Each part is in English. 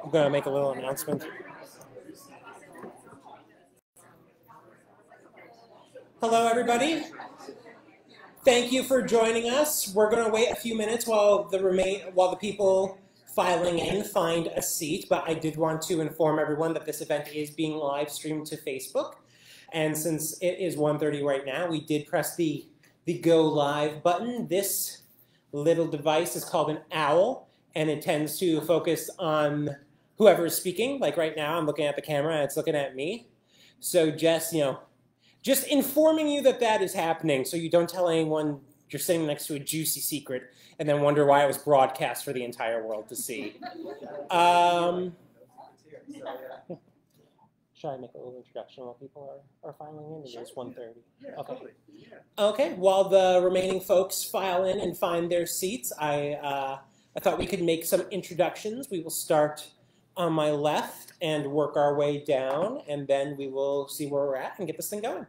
I'm going to make a little announcement. Hello, everybody. Thank you for joining us. We're going to wait a few minutes while the people filing in find a seat, but I did want to inform everyone that this event is being live streamed to Facebook. And since it is 1:30 right now, we did press the go live button. This little device is called an owl, and it tends to focus on whoever is speaking. Like right now, I'm looking at the camera and it's looking at me. So just informing you that that is happening so you don't tell anyone you're sitting next to a juicy secret and then wonder why it was broadcast for the entire world to see. Should I make a little introduction while people are filing in? It is 1:30. Okay. Okay, while the remaining folks file in and find their seats, I thought we could make some introductions. We will start on my left and work our way down, and then we will see where we're at and get this thing going.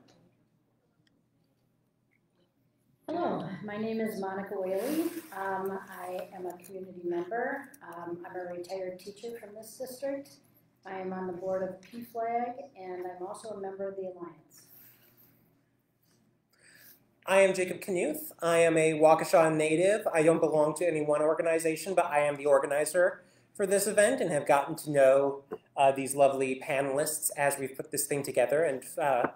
Hello, my name is Monica Whaley. I am a community member. I'm a retired teacher from this district. I am on the board of PFLAG, and I'm also a member of the Alliance. I am Jacob Knuth. I am a Waukesha native. I don't belong to any one organization, but I am the organizer for this event and have gotten to know these lovely panelists as we've put this thing together and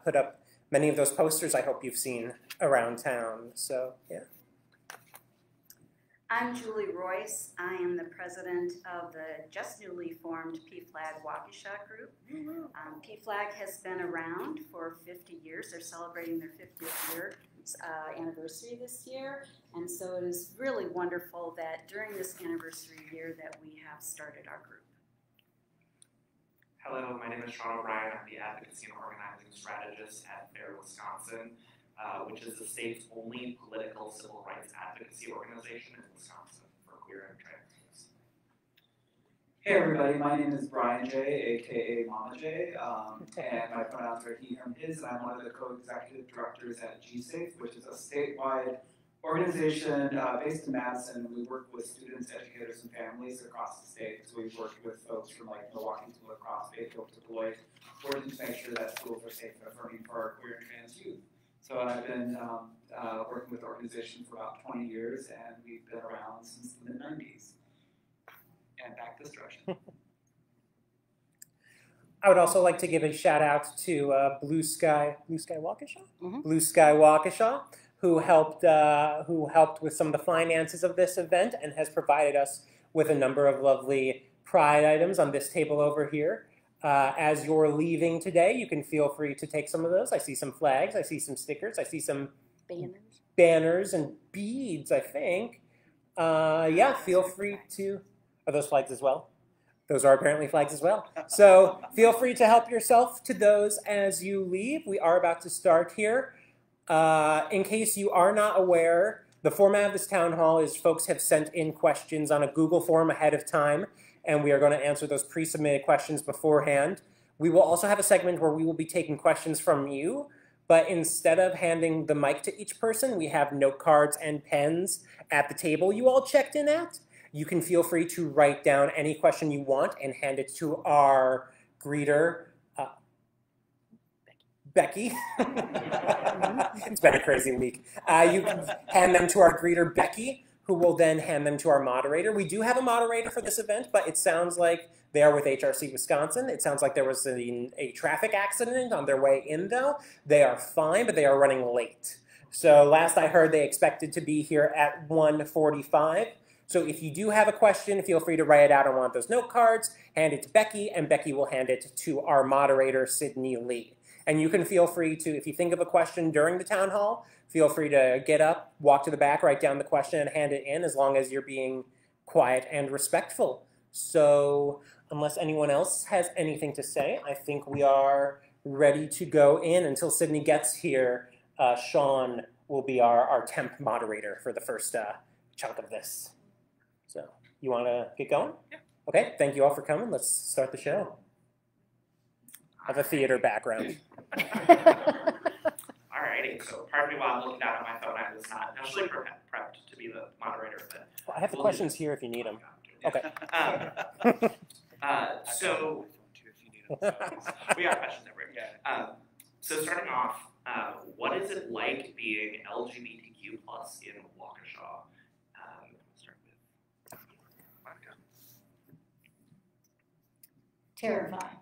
put up many of those posters I hope you've seen around town. So, yeah. I'm Julie Royce. I am the president of the just newly formed PFLAG Waukesha group. PFLAG has been around for 50 years. They're celebrating their 50th year anniversary this year, and so it is really wonderful that during this anniversary year that we have started our group. Hello, my name is Sean O'Brien. I'm the advocacy and organizing strategist at FAIR Wisconsin, which is the state's only political civil rights advocacy organization in Wisconsin for queer and trans youth. Hey everybody, my name is Brian J, aka Mama J, and my pronouns are he, him, his, and I'm one of the co-executive directors at GSAFE, which is a statewide organization based in Madison. We work with students, educators, and families across the state. So we've worked with folks from like Milwaukee to La Crosse, Bayfield to Beloit, working to make sure that schools are safe and affirming for our queer and trans youth. So I've been working with the organization for about 20 years, and we've been around since the mid-90s. And back this direction. I would also like to give a shout out to Blue Sky Waukesha? Mm-hmm. Blue Sky Waukesha, who helped with some of the finances of this event and has provided us with a number of lovely pride items on this table over here. As you're leaving today, you can feel free to take some of those. I see some flags, I see some stickers, I see some banners and beads, I think. Yeah, feel free to... Are those flags as well? Those are apparently flags as well. So feel free to help yourself to those as you leave. We are about to start here. In case you are not aware, the format of this town hall is folks have sent in questions on a Google form ahead of time, and we are going to answer those pre-submitted questions beforehand. We will also have a segment where we will be taking questions from you, but instead of handing the mic to each person, we have note cards and pens at the table you all checked in at. You can feel free to write down any question you want and hand it to our greeter, Becky. It's been a crazy week. You can hand them to our greeter, Becky, who will then hand them to our moderator. We do have a moderator for this event, but it sounds like they are with HRC Wisconsin. It sounds like there was a traffic accident on their way in, though. They are fine, but they are running late. So last I heard, they expected to be here at 1:45. So if you do have a question, feel free to write it out on one of those note cards, hand it to Becky, and Becky will hand it to our moderator, Sydney Lee. And you can feel free to, if you think of a question during the town hall, feel free to get up, walk to the back, write down the question, and hand it in, as long as you're being quiet and respectful. So unless anyone else has anything to say, I think we are ready to go in. Until Sydney gets here, Sean will be our temp moderator for the first chunk of this. So, you want to get going? Yeah. Okay, thank you all for coming. Let's start the show. I have a theater background. Alrighty, so pardon me while I'm looking down at my phone. I was not initially prepped to be the moderator, but I have the questions here if you need them. Okay. So we got questions over here. So starting off, what is it like being LGBTQ plus in Waukesha? Start with Monica. Terrifying.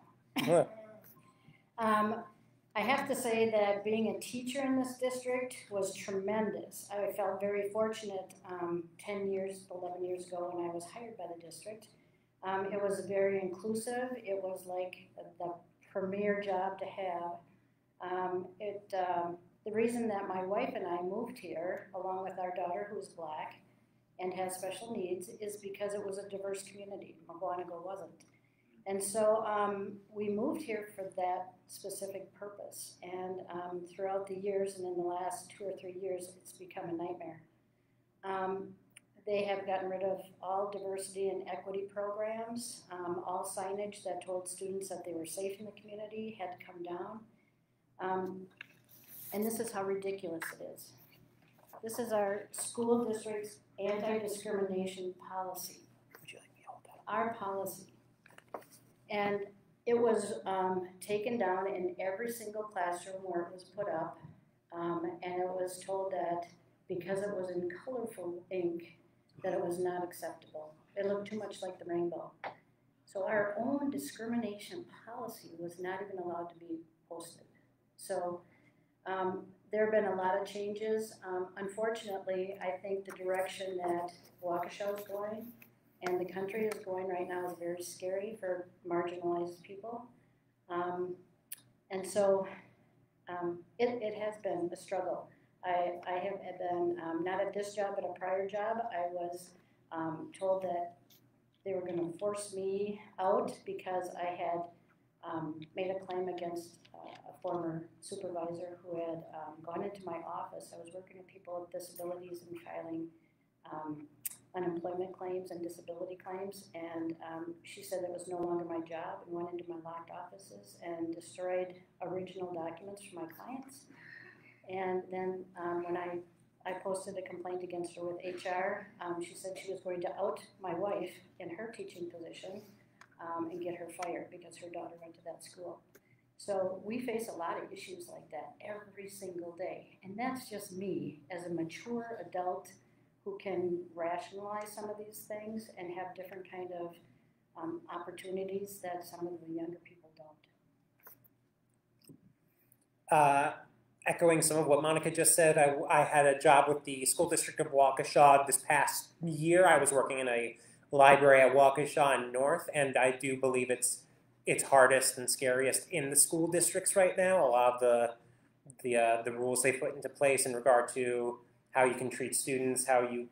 I have to say that being a teacher in this district was tremendous. I felt very fortunate 11 years ago when I was hired by the district. It was very inclusive. It was like the premier job to have. The reason that my wife and I moved here, along with our daughter who's Black and has special needs, is because it was a diverse community. Maguanago wasn't. And so we moved here for that specific purpose. And throughout the years, and in the last 2 or 3 years, it's become a nightmare. They have gotten rid of all diversity and equity programs. All signage that told students that they were safe in the community had to come down. And this is how ridiculous it is. This is our school district's anti-discrimination policy. Would you like me to hold that? Our policy. And it was taken down in every single classroom where it was put up. And it was told that because it was in colorful ink, that it was not acceptable. It looked too much like the rainbow. So our own discrimination policy was not even allowed to be posted. So there have been a lot of changes. Unfortunately, I think the direction that Waukesha is going and the country is going right now is very scary for marginalized people. And so it has been a struggle. I have been, not at this job, but a prior job, I was told that they were going to force me out because I had made a claim against a former supervisor who had gone into my office. I was working with people with disabilities and filing unemployment claims and disability claims, and she said it was no longer my job and went into my locked offices and destroyed original documents for my clients. And then when I posted a complaint against her with HR, she said she was going to out my wife in her teaching position and get her fired because her daughter went to that school. So we face a lot of issues like that every single day. And that's just me as a mature adult who can rationalize some of these things and have different kind of opportunities that some of the younger people don't. Echoing some of what Monica just said, I had a job with the school district of Waukesha this past year. I was working in a library at Waukesha and North, and I do believe it's hardest and scariest in the school districts right now. A lot of the rules they put into place in regard to how you can treat students, how you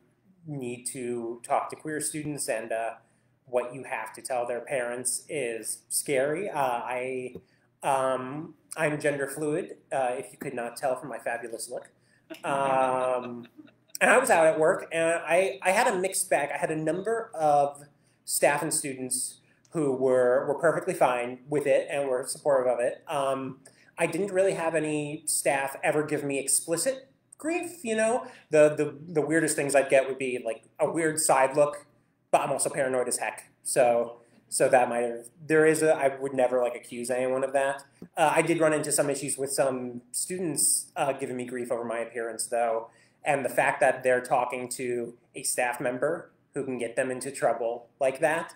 need to talk to queer students, and what you have to tell their parents is scary. I'm gender fluid, if you could not tell from my fabulous look. And I was out at work, and I had a mixed bag. I had a number of staff and students who were perfectly fine with it and were supportive of it. I didn't really have any staff ever give me explicit grief, you know? The weirdest things I'd get would be like a weird side look, but I'm also paranoid as heck. So that might have, I would never like accuse anyone of that. I did run into some issues with some students giving me grief over my appearance though. And the fact that they're talking to a staff member who can get them into trouble like that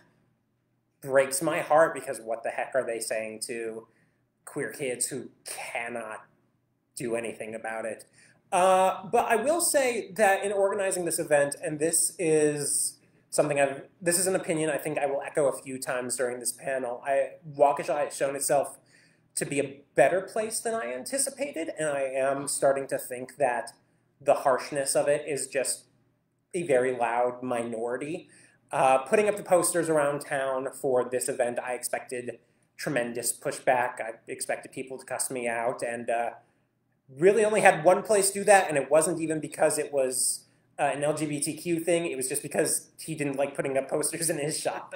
breaks my heart, because what the heck are they saying to queer kids who cannot do anything about it? But I will say that in organizing this event, and this is something this is an opinion I think I will echo a few times during this panel, Waukesha has shown itself to be a better place than I anticipated, and I am starting to think that the harshness of it is just a very loud minority. Putting up the posters around town for this event, I expected tremendous pushback. I expected people to cuss me out, and really only had one place do that, and it wasn't even because it was an LGBTQ thing. It was just because he didn't like putting up posters in his shop.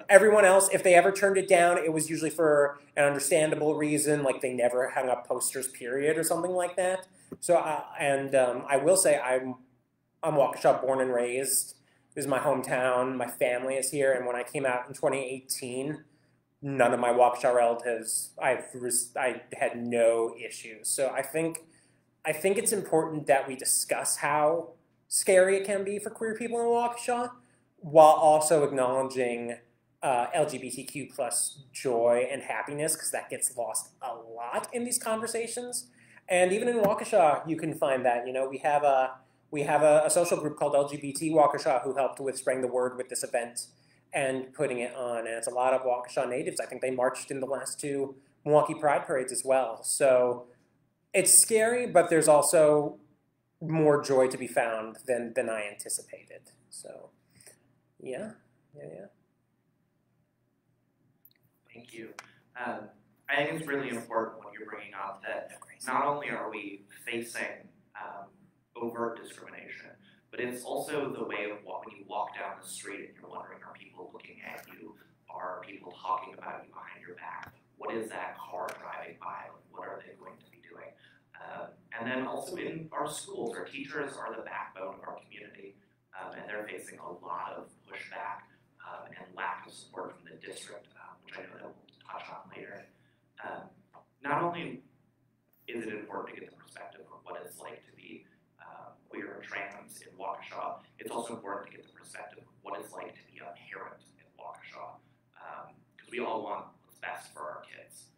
Everyone else, if they ever turned it down, it was usually for an understandable reason, like they never hung up posters, period, or something like that. So, I will say I'm Waukesha born and raised. This is my hometown. My family is here. And when I came out in 2018, none of my Waukesha relatives, I had no issues. So I think it's important that we discuss how scary it can be for queer people in Waukesha, while also acknowledging LGBTQ plus joy and happiness, because that gets lost a lot in these conversations. And even in Waukesha, you can find that. You know, we have a social group called LGBT Waukesha who helped with spreading the word with this event and putting it on. And it's a lot of Waukesha natives. I think they marched in the last 2 Milwaukee Pride parades as well. So it's scary, but there's also more joy to be found than I anticipated. So, yeah. Thank you. I think it's really important what you're bringing up, that not only are we facing overt discrimination, but it's also the way of when you walk down the street and you're wondering, are people looking at you? Are people talking about you behind your back? What is that car driving by? What are they going to be doing? And then also in our schools, our teachers are the backbone of our community, and they're facing a lot of pushback and lack of support from the district, which I know that we'll touch on later. Not only is it important to get the perspective of what it's like to be queer or trans in Waukesha, it's also important to get the perspective of what it's like to be a parent in Waukesha, because we all want what's best for our kids.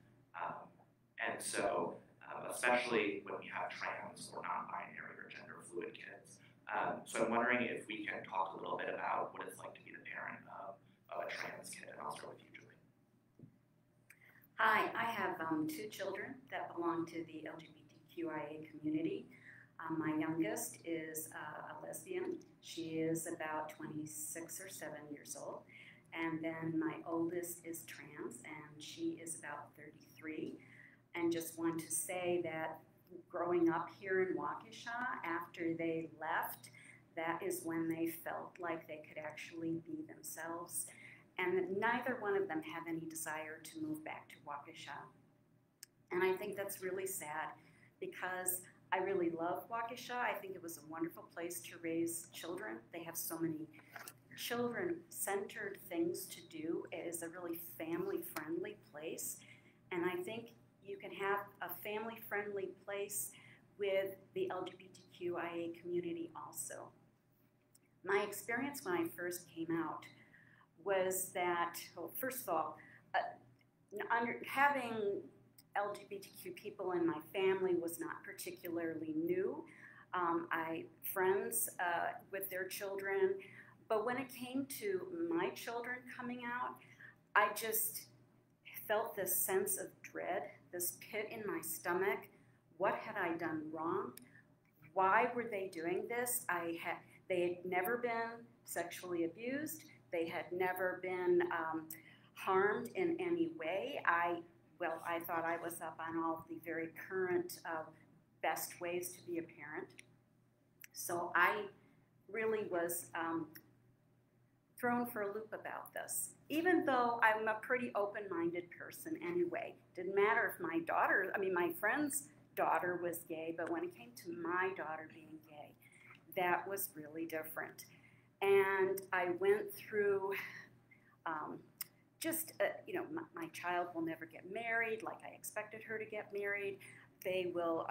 And so, especially when we have trans or non-binary or gender fluid kids. So I'm wondering if we can talk a little bit about what it's like to be the parent of a trans kid, and I'll start with you, Julie. Hi, I have 2 children that belong to the LGBTQIA community. My youngest is a lesbian. She is about 26 or 7 years old. And then my oldest is trans, and she is about 33. And just want to say that growing up here in Waukesha, after they left, that is when they felt like they could actually be themselves. And neither one of them have any desire to move back to Waukesha. And I think that's really sad, because I really love Waukesha. I think it was a wonderful place to raise children. They have so many children-centered things to do. It is a really family-friendly place. And I think you can have a family-friendly place with the LGBTQIA community also. My experience when I first came out was that, well, first of all, having LGBTQ people in my family was not particularly new. I friends with their children, but when it came to my children coming out, I just felt this sense of dread, this pit in my stomach. What had I done wrong? Why were they doing this? They had never been sexually abused. They had never been harmed in any way. I thought I was up on all of the very current best ways to be a parent. So I really was thrown for a loop about this, even though I'm a pretty open-minded person anyway. Didn't matter if my friend's daughter was gay, but when it came to my daughter being gay, that was really different. And I went through my child will never get married like I expected her to get married. They will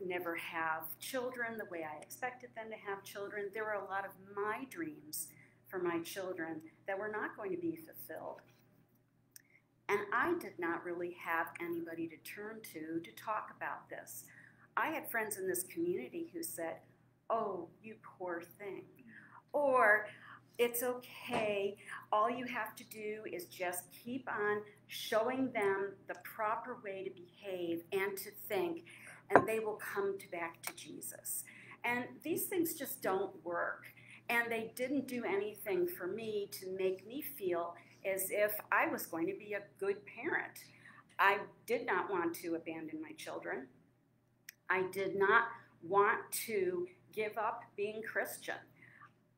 never have children the way I expected them to have children. There were a lot of my dreams for my children that were not going to be fulfilled. And I did not really have anybody to turn to talk about this. I had friends in this community who said, "Oh, you poor thing," or "It's okay, all you have to do is just keep on showing them the proper way to behave and to think, and they will come back to Jesus." And these things just don't work. And they didn't do anything for me to make me feel as if I was going to be a good parent. I did not want to abandon my children. I did not want to give up being Christian.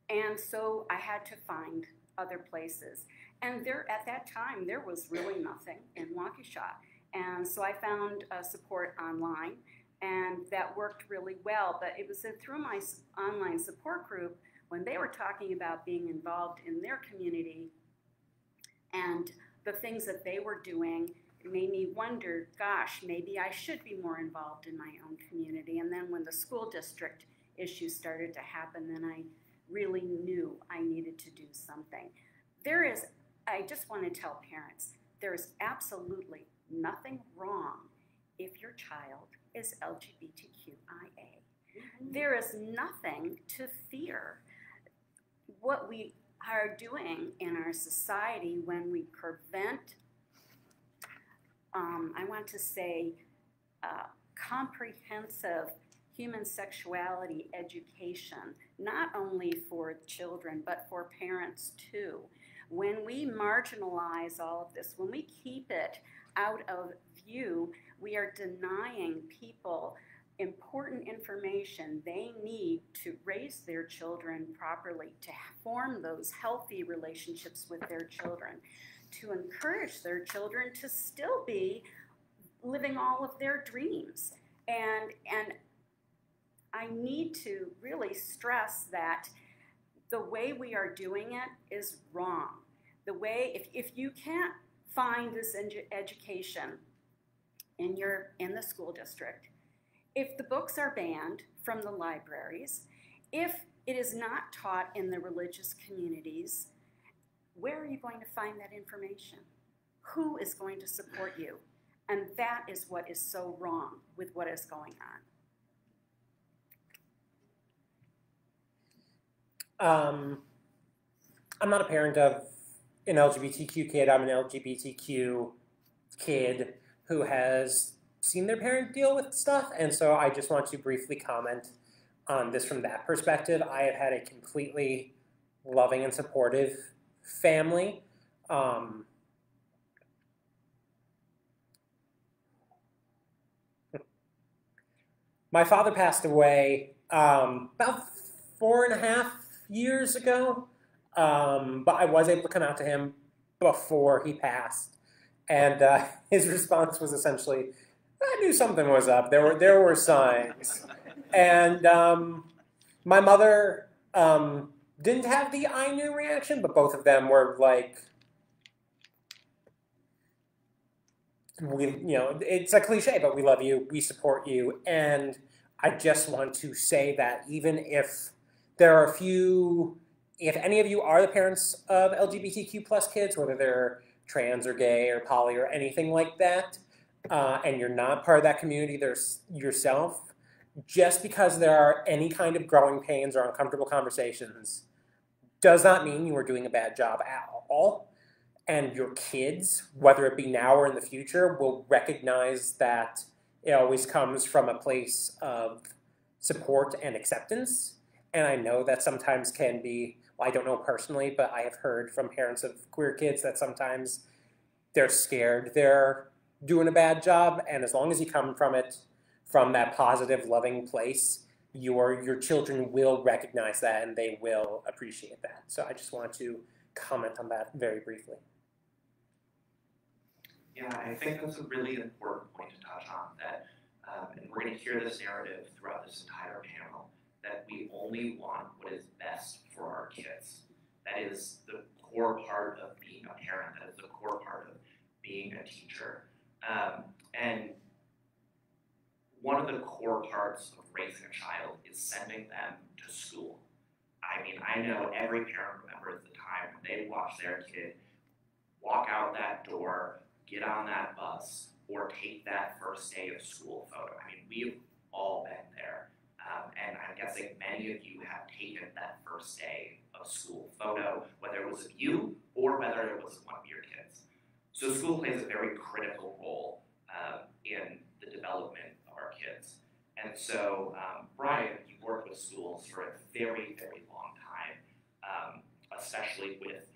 And so I had to find other places. And at that time, there was really nothing in Waukesha. And so I found support online, and that worked really well. But it was through my online support group, when they were talking about being involved in their community and the things that they were doing made me wonder, gosh, maybe I should be more involved in my own community. And then when the school district issues started to happen, then I really knew I needed to do something. I just want to tell parents, there is absolutely nothing wrong if your child is LGBTQIA. There is nothing to fear. What we are doing in our society when we prevent, I want to say, comprehensive human sexuality education, not only for children, but for parents too. When we marginalize all of this, when we keep it out of view, we are denying people important information they need to raise their children properly, to form those healthy relationships with their children, to encourage their children to still be living all of their dreams. And I need to really stress that the way we are doing it is wrong. The way, if you can't find this education in the school district, if the books are banned from the libraries, if it is not taught in the religious communities, where are you going to find that information? Who is going to support you? And that is what is so wrong with what is going on. I'm not a parent of an LGBTQ kid. I'm an LGBTQ kid who has seen their parent deal with stuff, and so I just want to briefly comment on this from that perspective. I have had a completely loving and supportive family. My father passed away about 4.5 years ago, but I was able to come out to him before he passed, and his response was essentially, I knew something was up. There were signs. And my mother didn't have the I knew reaction, but both of them were like, it's a cliche, but we love you, we support you. And I just want to say that even if there are if any of you are the parents of LGBTQ plus kids, whether they're trans or gay or poly or anything like that, and you're not part of that community yourself, just because there are any kind of growing pains or uncomfortable conversations does not mean you are doing a bad job at all. And your kids, whether it be now or in the future, will recognize that it always comes from a place of support and acceptance. And I know that sometimes can be, well, I don't know personally, but I have heard from parents of queer kids that sometimes they're scared they're doing a bad job. And as long as you come from that positive, loving place, your children will recognize that and they will appreciate that. So I just wanted to comment on that very briefly. Yeah, I think that's a really important point to touch on, that, and we're going to hear this narrative throughout this entire panel, that we only want what is best for our kids. That is the core part of being a parent. That is the core part of being a teacher. And one of the core parts of raising a child is sending them to school. I mean, I know every parent remembers the time when they watched their kid walk out that door, get on that bus, or take that first day of school photo. I mean, we've all been there. And I'm guessing many of you have taken that first day of school photo, whether it was of you or whether it was of one of your kids. So school plays a very critical role in the development of our kids. And so, Brian, you've worked with schools for a very, very long time, especially with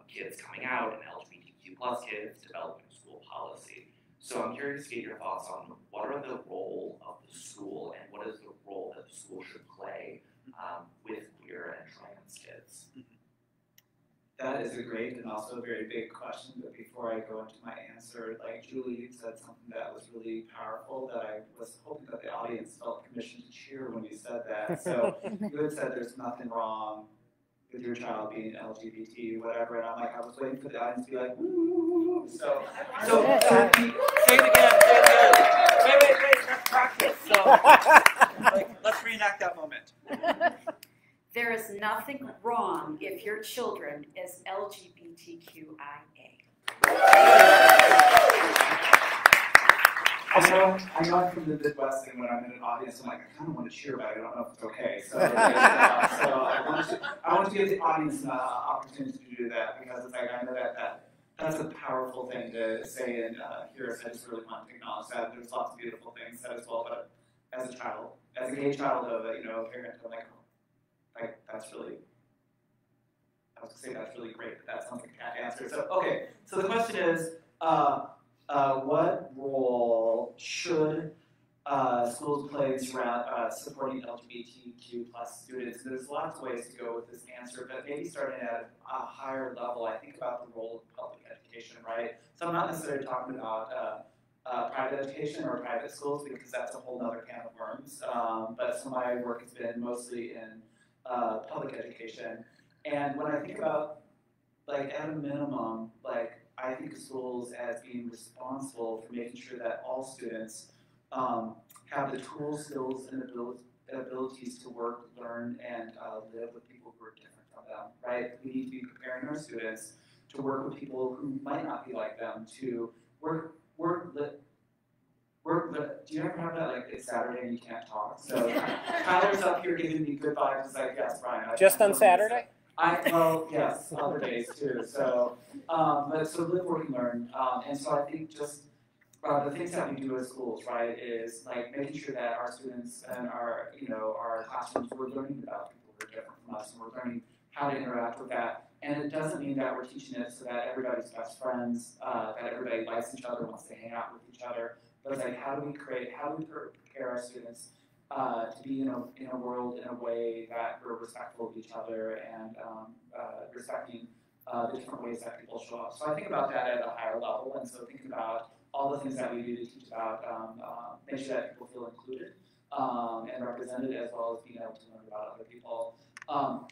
kids coming out and LGBTQ plus kids developing school policy. So I'm curious to get your thoughts on what are the role of the school and what is the role that the school should play with queer and trans kids? That is a great and also a very big question, but before I go into my answer, like Julie, you said something that was really powerful that I was hoping that the audience felt permission to cheer when you said that. So you had said there's nothing wrong with your child being LGBT, whatever, and I'm like, I was waiting for the audience to be like, woo. So say it again. Wait, that's practice. So, let's reenact that moment. There is nothing wrong if your children is LGBTQIA. I know I'm from the Midwest, and when I'm in an audience, I'm like, I kind of want to cheer, but I don't know if it's okay. So, I want to give the audience an opportunity to do that, because it's like, I know that's a powerful thing to say and hear. So I just really want to acknowledge that. There's lots of beautiful things said as well, but as a child, as a gay child of a parent, I'm like, that's really, I was going to say that's really great, but that sounds like a cat answer. So, okay, so the question is, what role should schools play around supporting LGBTQ plus students? There's lots of ways to go with this answer, but maybe starting at a higher level, I think about the role of public education, right? So I'm not necessarily talking about private education or private schools, because that's a whole other can of worms. But some of my work has been mostly in public education. And when I think about, at a minimum, I think of schools as being responsible for making sure that all students have the tools, skills, and abilities to work, learn, and live with people who are different from them, right? We need to be preparing our students to work with people who might not be like them, to work. Do you ever have that, it's Saturday and you can't talk? So Tyler's up here giving me good vibes. It's like, yes, Brian. Just on Saturday? Well, yes, other days too. So, so live, work, and learn. And so I think just the things that we do as schools, right, is making sure that our students and our classrooms, we're learning about people who are different from us, and we're learning how to interact with that. And it doesn't mean that we're teaching it so that everybody's best friends, that everybody likes each other, wants to hang out with each other. But it's how do we prepare our students to be in a world in a way that we're respectful of each other and respecting the different ways that people show up. So I think about that at a higher level, and so thinking about all the things that we do to teach about, make sure that people feel included and represented, as well as being able to learn about other people.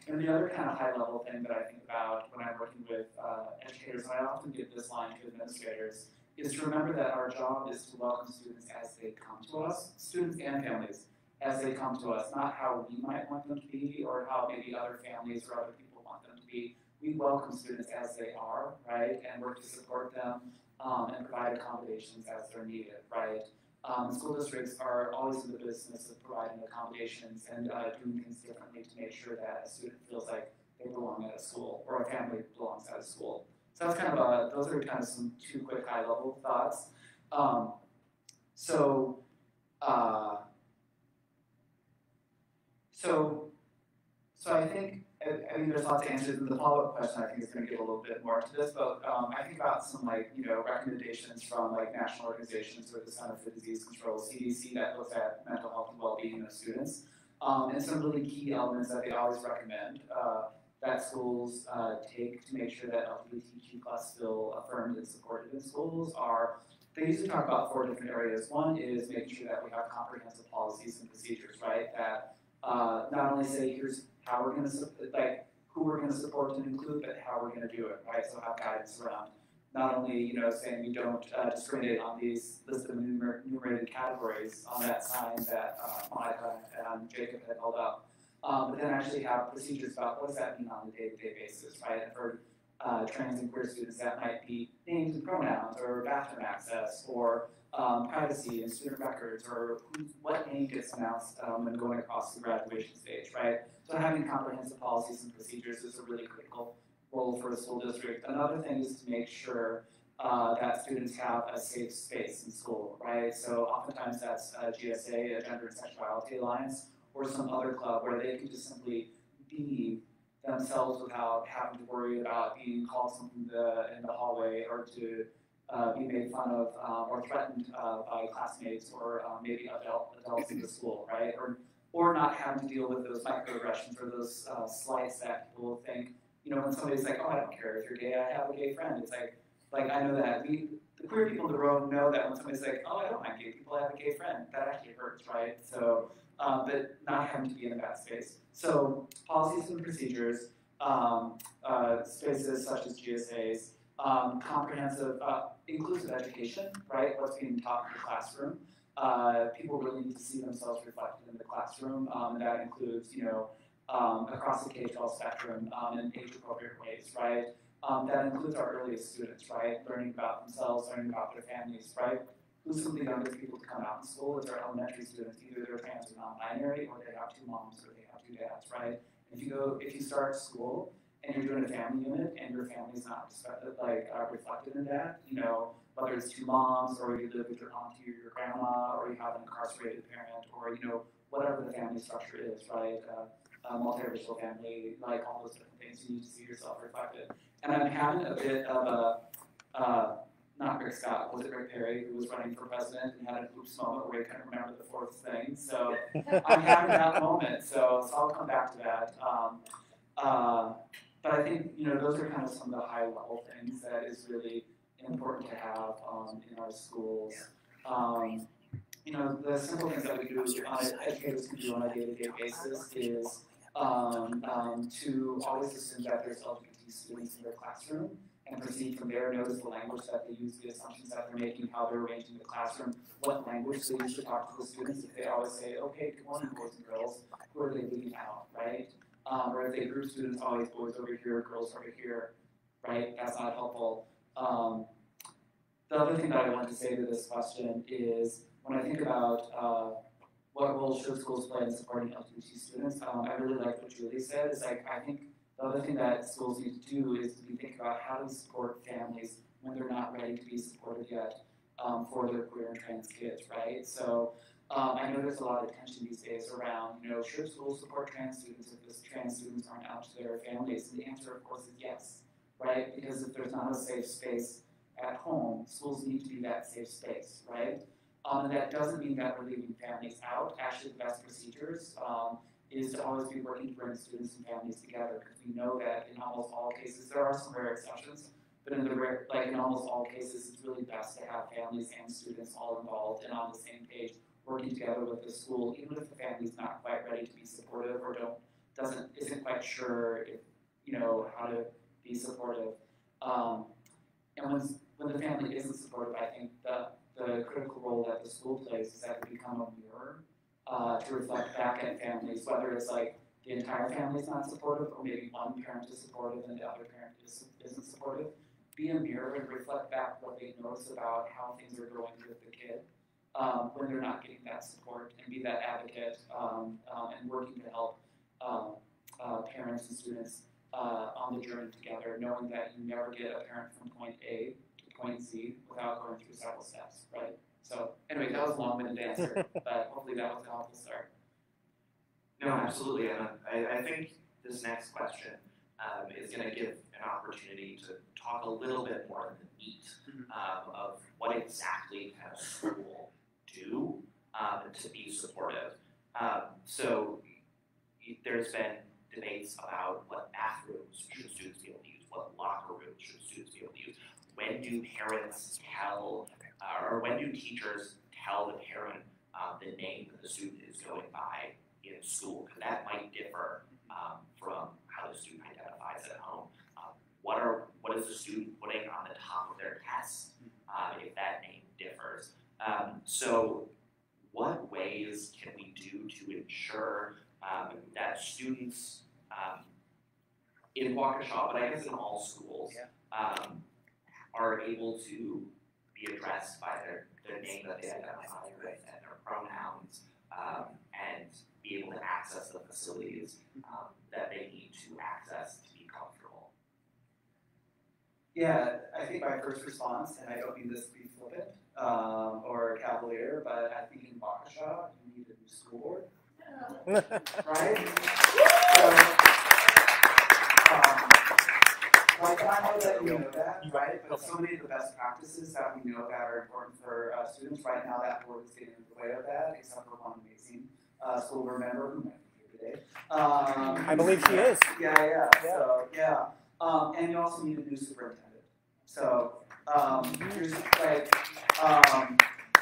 And the other kind of high level thing that I think about when I'm working with educators, and I often give this line to administrators, is to remember that our job is to welcome students as they come to us, students and families, as they come to us, not how we might want them to be or how maybe other families or other people want them to be. We welcome students as they are, right, and work to support them and provide accommodations as they're needed, right? School districts are always in the business of providing accommodations and doing things differently to make sure that a student feels like they belong at a school or a family belongs at a school. So that's kind of those are kind of some two quick high-level thoughts. So I think, there's lots of answers, and the follow-up question I think is going to give a little bit more to this, but I think about some recommendations from national organizations or the Center for Disease Control, CDC, that looks at mental health and well-being of students, and some really key elements that they always recommend that schools take to make sure that LGBTQ plus feel affirmed and supported in schools are, they usually talk about 4 different areas. One is making sure that we have comprehensive policies and procedures, right? That not only say here's how we're going to who we're going to support and include, but how we're going to do it, right? So have guidance around not only saying we don't discriminate on these list of enumerated categories on that sign that Monica and Jacob had held up, but then actually have procedures about what does that mean on a day-to-day basis, right? And for trans and queer students, that might be names and pronouns, or bathroom access, or privacy and student records, or what name gets announced when going across the graduation stage, right? So having comprehensive policies and procedures is a really critical role for a school district. Another thing is to make sure that students have a safe space in school, right? So oftentimes that's GSA, a Gender and Sexuality Alliance, or some other club where they can just simply be themselves without having to worry about being called something in the hallway, or to be made fun of or threatened by classmates or maybe adults in the school, right? Or not having to deal with those microaggressions or those slights that people think, when somebody's like, oh, I don't care if you're gay, I have a gay friend. It's like I know that the queer people in the room know that when somebody's like, oh, I don't mind gay people, I have a gay friend, that actually hurts, right? So, but not having to be in that space. So policies and procedures, spaces such as GSAs, comprehensive, inclusive education, right? What's being taught in the classroom. People really need to see themselves reflected in the classroom, and that includes, across the K-12 spectrum in age-appropriate ways, right? That includes our earliest students, right? Learning about themselves, learning about their families, right? Who's some of the youngest people to come out in school is our elementary students. Either they're trans or non-binary, or they have two moms, or they have two dads, right? If you start school and you're doing a family unit and your family's not reflected in that, whether it's two moms, or you live with your auntie or your grandma, or you have an incarcerated parent, or whatever the family structure is, right? A multiracial family, like all those different things, you need to see yourself reflected. And I'm having a bit of not Rick Scott, was it Rick Perry, who was running for president and had an oops moment where he couldn't remember the fourth thing. So I'm having that moment, so I'll come back to that. But I think, those are kind of some of the high level things that is really important to have in our schools. The simple things that we do, educators can do on a day-to-day basis is to always assume that there's LGBT students in their classroom and proceed from there. Notice the language that they use, the assumptions that they're making, how they're arranging the classroom, what language they use to talk to the students. If they always say, okay, good morning, boys and girls, who are they leaving out, right? Or if they group students, always boys over here, girls over here, right? That's not helpful. The other thing that I want to say to this question is, when I think about what role should schools play in supporting LGBT students, I really like what Julie said. Is I think the other thing that schools need to do is to be thinking about how to support families when they're not ready to be supported yet for their queer and trans kids, right? So I know there's a lot of tension these days around, should schools support trans students if the trans students aren't out to their families? And the answer, of course, is yes, right? Because if there's not a safe space at home, schools need to be that safe space, right? And that doesn't mean that we're leaving families out. Actually, the best procedures is to always be working to bring students and families together, because we know that in almost all cases, there are some rare exceptions, but in almost all cases, it's really best to have families and students all involved and on the same page, working together with the school, even if the family's not quite ready to be supportive or isn't quite sure if how to be supportive. And when the family isn't supportive, I think the critical role that the school plays is that they become a mirror to reflect back at families, whether it's like the entire family is not supportive, or maybe one parent is supportive and the other parent isn't supportive. Be a mirror and reflect back what they notice about how things are going with the kid when they're not getting that support, and be that advocate and working to help parents and students on the journey together, knowing that you never get a parent from point A to point Z without going through several steps, right? So anyway, that was a long-winded answer, but hopefully that was a helpful start. No, absolutely, and I think this next question is going to give an opportunity to talk a little bit more in the meat of what exactly can a school do to be supportive. So there's been debates about what bathrooms should students be able to use, what locker rooms should students be able to use. When do parents tell, or when do teachers tell the parent the name that the student is going by in school? Because that might differ from how the student identifies at home. What is the student putting on the top of their test if that name differs? So what ways can we do to ensure that students in Waukesha, but I guess in all schools, are able to be addressed by their name that they identify with and their pronouns, and be able to access the facilities that they need to access to be comfortable? Yeah, I think my first response, and I don't mean this to be flippant or cavalier, but I think in Waukesha, you need a new school board. Right? So, I know that you know that, right? But so many of the best practices that we know that are important for students right now, that board is getting in the way of that, except for one amazing school board member who might be here today. I believe she is. Yeah. So, yeah. And you also need a new superintendent. So,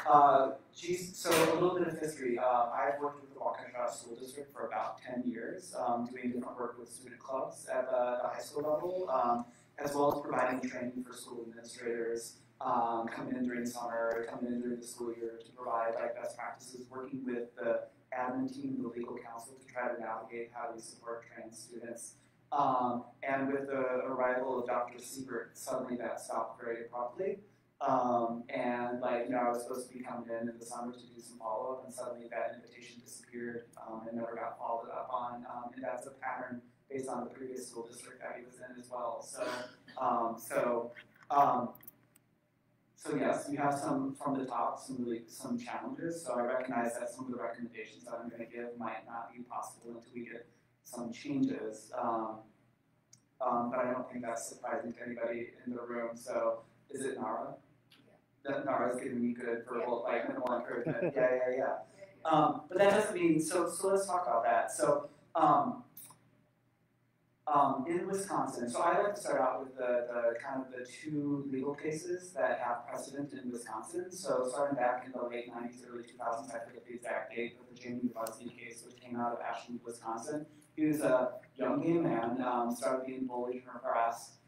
So a little bit of history. I've worked with the Waukesha School District for about 10 years, doing different work with student clubs at the high school level, as well as providing training for school administrators, coming in during summer, coming in during the school year to provide like best practices, working with the admin team, the legal counsel to try to navigate how we support trans students. And with the arrival of Dr. Siebert, suddenly that stopped very abruptly. And like, I was supposed to be coming in the summer to do some follow-up, and suddenly that invitation disappeared and never got followed up on. And that's a pattern based on the previous school district that he was in as well. So yes, you have some from the top, some challenges. So I recognize that some of the recommendations that I'm going to give might not be possible until we get some changes. But I don't think that's surprising to anybody in the room. So is it Nara? That Nara's giving me good verbal, like minimal encouragement. Yeah. But that doesn't mean, so let's talk about that. So in Wisconsin, so I like to start out with the kind of the two legal cases that have precedent in Wisconsin. So starting back in the late 90s, early 2000s, I forget the exact date, but the Jamie Busby case, which came out of Ashland, Wisconsin. He was a young gay man, started being bullied and harassed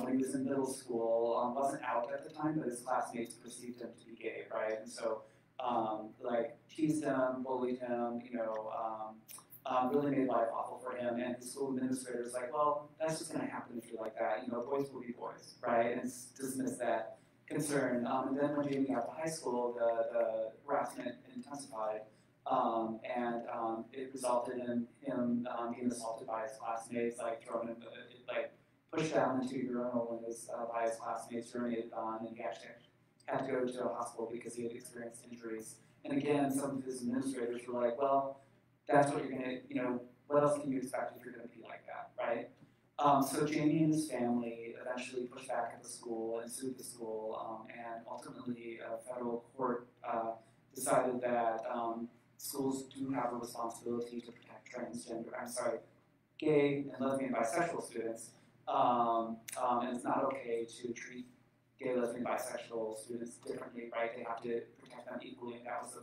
when he was in middle school, wasn't out at the time, but his classmates perceived him to be gay, right? And so, like, teased him, bullied him, really made life awful for him. And his school administrator was like, well, that's just going to happen if you're like that. Boys will be boys, right? And dismiss that concern. And then when Jamie got to high school, the harassment intensified. And it resulted in him being assaulted by his classmates, like thrown in pushed down into a urinal and by his classmates urinated on, and he actually had to go to a hospital because he had experienced injuries. And again, some of his administrators were like, well, that's what you're going to, what else can you expect if you're going to be like that, right? So Jamie and his family eventually pushed back at the school and sued the school, and ultimately a federal court decided that schools do have a responsibility to protect gay and lesbian bisexual students, and it's not okay to treat gay, lesbian, bisexual students differently, right? They have to protect them equally, and that was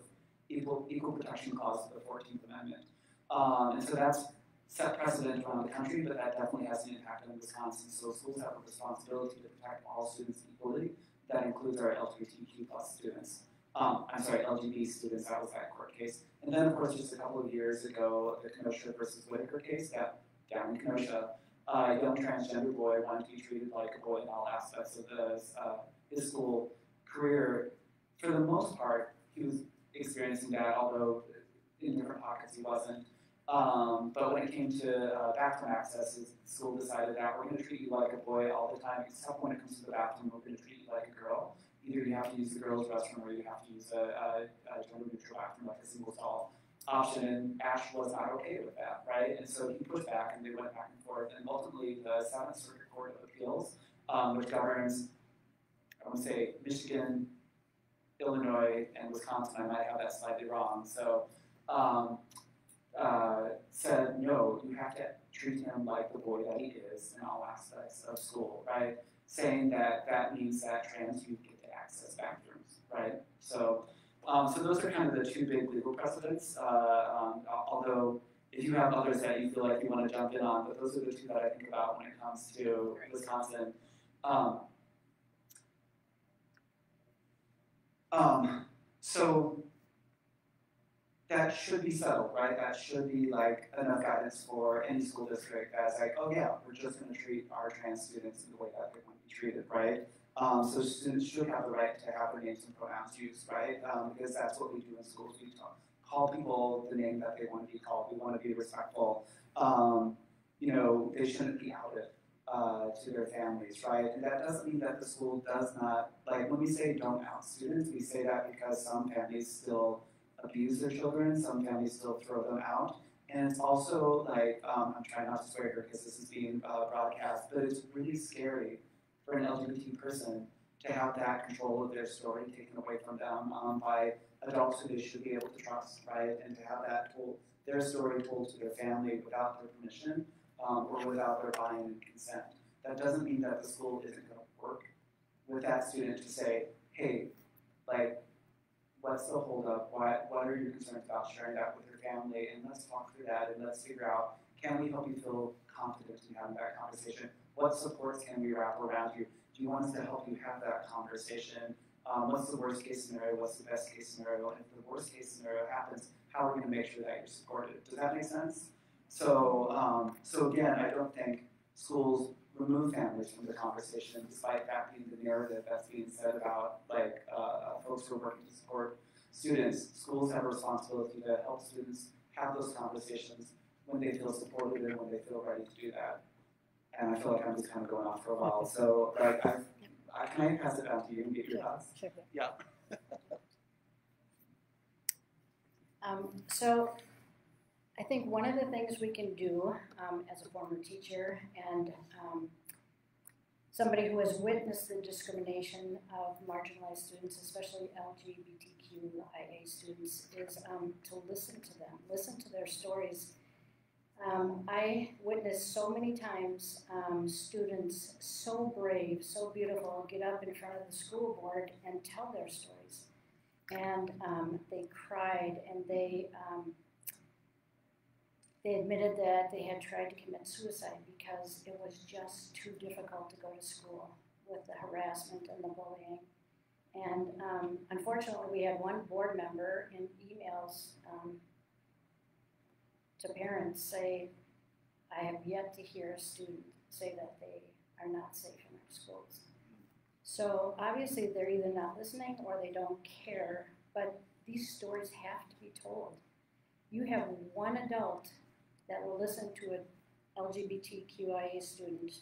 the equal protection clause of the 14th Amendment. And so that's set precedent around the country, but that definitely has an impact on Wisconsin. So schools have a responsibility to protect all students equally. That includes our LGBTQ plus students. LGBT students, that was that court case. And then, of course, just a couple of years ago, the Kenosha versus Whitaker case, down in Kenosha, a young transgender boy wanted to be treated like a boy in all aspects of his school career. For the most part, he was experiencing that, although in different pockets he wasn't. But when it came to bathroom access, his school decided that we're going to treat you like a boy all the time, except when it comes to the bathroom, we're going to treat you like a girl. Either you have to use the girls' restroom or you have to use a gender-neutral bathroom, like a single stall option. And Ash was not okay with that, right? And so he pushed back, and they went back and forth. And ultimately, the 7th Circuit Court of Appeals, which governs, I want to say, Michigan, Illinois, and Wisconsin, I might have that slightly wrong, so said, no, you have to treat him like the boy that he is in all aspects of school, right? Saying that that means that trans youth get to access bathrooms, right? So those are kind of the two big legal precedents, although if you have others that you feel like you want to jump in on, but those are the two that I think about when it comes to Wisconsin. So that should be settled, right? That should be like enough guidance for any school district that's like, oh yeah, we're just going to treat our trans students in the way that they want to be treated, right? So students should have the right to have their names and pronouns used, right? Because that's what we do in schools. We call people the name that they want to be called. We want to be respectful. They shouldn't be outed to their families, right? And that doesn't mean that the school does not, like when we say don't out students, we say that because some families still abuse their children, some families still throw them out. And it's also like, I'm trying not to swear here because this is being broadcast, but it's really scary for an LGBT person to have that control of their story taken away from them by adults who they should be able to trust, right? And to have their story told to their family without their permission or without their buy-in and consent. That doesn't mean that the school isn't going to work with that student to say, hey, like, what's the holdup, what are your concerns about sharing that with your family, and let's talk through that, and let's figure out, can we help you feel confident in having that conversation? What supports can we wrap around you? Do you want us to help you have that conversation? What's the worst case scenario? What's the best case scenario? And if the worst case scenario happens, how are we going to make sure that you're supported? Does that make sense? So, so again, I don't think schools remove families from the conversation, despite that being the narrative that's being said about like folks who are working to support students. Schools have a responsibility to help students have those conversations when they feel supported and when they feel ready to do that. And I feel like I'm just kind of going on for a while. So like, can I pass it down to you and get your thoughts? Sure. Yeah. So I think one of the things we can do as a former teacher and somebody who has witnessed the discrimination of marginalized students, especially LGBTQIA students, is to listen to them, listen to their stories. I witnessed so many times students so brave, so beautiful, get up in front of the school board and tell their stories. And they cried, and they admitted that they had tried to commit suicide because it was just too difficult to go to school with the harassment and the bullying. And unfortunately, we had one board member in emails to parents say, I have yet to hear a student say that they are not safe in our schools. So obviously they're either not listening or they don't care, but these stories have to be told. You have one adult that will listen to an LGBTQIA student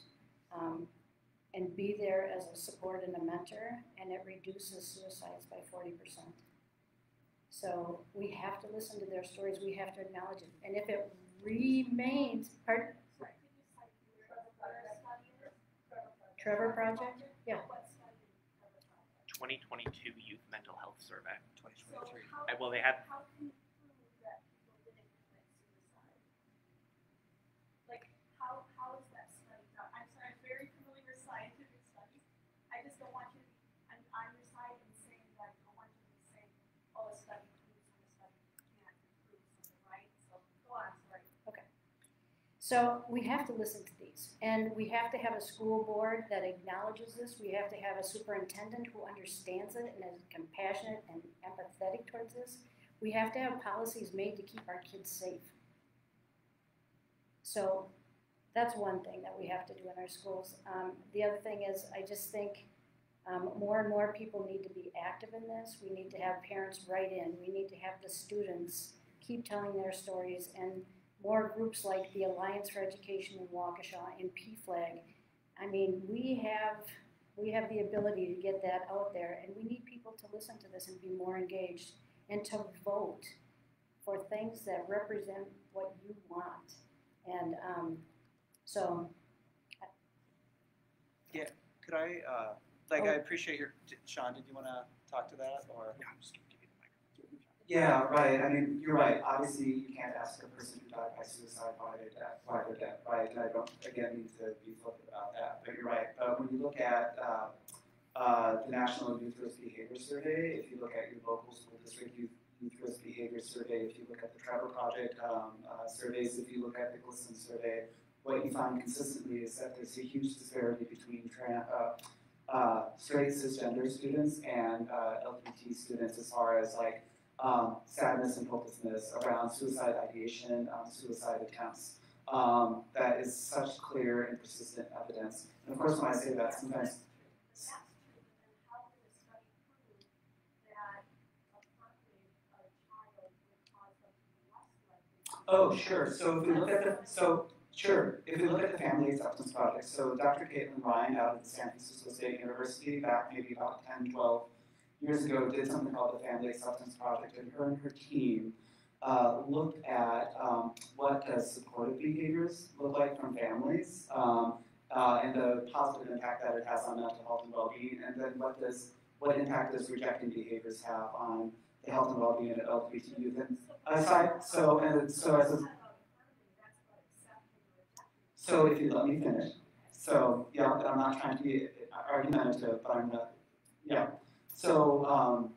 and be there as a support and a mentor, and it reduces suicides by 40%. So we have to listen to their stories, we have to acknowledge it. And if it remains, pardon? Trevor Project? Yeah. 2022 Youth Mental Health Survey. 2023. Well, they had. How can you prove that people didn't commit suicide? Like, how is that study done? I'm sorry, I'm very familiar with scientific studies. I just don't want you to be on your side and saying, like, I want you to be saying, oh, a study proves and a study can't prove something, right? So, go on, sorry. Okay. So we have to listen to these, and we have to have a school board that acknowledges this. We have to have a superintendent who understands it and is compassionate and empathetic towards this. We have to have policies made to keep our kids safe. So that's one thing that we have to do in our schools. The other thing is, I just think more and more people need to be active in this. We need to have parents write in. We need to have the students keep telling their stories, and more groups like the Alliance for Education in Waukesha and PFLAG. I mean, we have the ability to get that out there, and we need people to listen to this and be more engaged and to vote for things that represent what you want. And so. Yeah, could I, I appreciate your, Sean, did you want to talk to that, or? Yeah, I'm just going to give you the microphone. Yeah, right. I mean, you're right. Obviously, you can't ask a person who died by suicide why they're dead, right? And I don't, again, mean to be flippant about that, but you're right. When you look at the National Youth Risk Behavior Survey, if you look at your local school district youth risk behavior survey, if you look at the Trevor Project surveys, if you look at the GLSEN survey, what you find consistently is that there's a huge disparity between straight cisgender students and LGBT students as far as like sadness and hopelessness around suicide ideation, suicide attempts. That is such clear and persistent evidence. And of course, when I say that, sometimes. Oh, sure. So if we look at if we look at the Family Acceptance Project, so Dr. Caitlin Ryan out of the San Francisco State University back maybe about 10, 12 years ago did something called the Family Acceptance Project, and her team looked at what does supportive behaviors look like from families and the positive impact that it has on mental health and well-being, and then what impact does rejecting behaviors have on the health and well-being of LGBT youth. And so if you let me finish. So yeah, I'm not trying to be argumentative, but I'm not. Yeah. So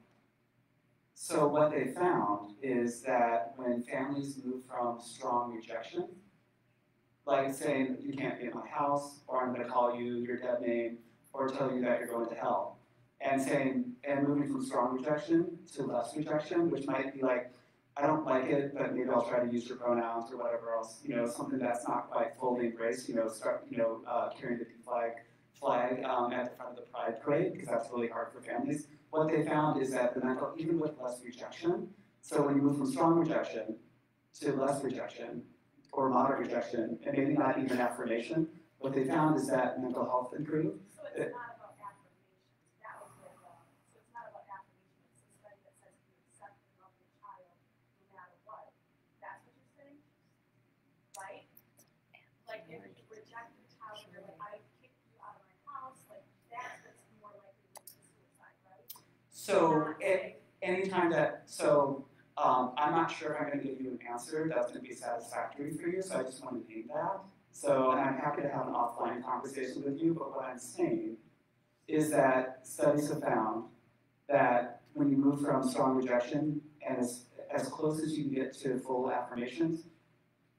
So what they found is that when families move from strong rejection, like saying you can't be in my house, or I'm going to call you your dead name, or tell you that you're going to hell, and moving from strong rejection to less rejection, which might be like, I don't like it, but maybe I'll try to use your pronouns or whatever else, something that's not quite fully embraced, carrying the flag at the front of the Pride Parade, because that's really hard for families. What they found is that even with less rejection, so when you move from strong rejection to less rejection, or moderate rejection, and maybe not even affirmation, what they found is that mental health improved. So it's not about affirmation. That was so it's not about affirmation. It's a study that says you accept and love your child no matter what. That's what you're saying? Right? Like if you reject your child and you're like, I kicked you out of my house, like that's what's more likely to lead to suicide, right? So anytime I'm not sure if I'm going to give you an answer that's going to be satisfactory for you, so I just want to name that. So, and I'm happy to have an offline conversation with you, but what I'm saying is that studies have found that when you move from strong rejection and as close as you can get to full affirmations,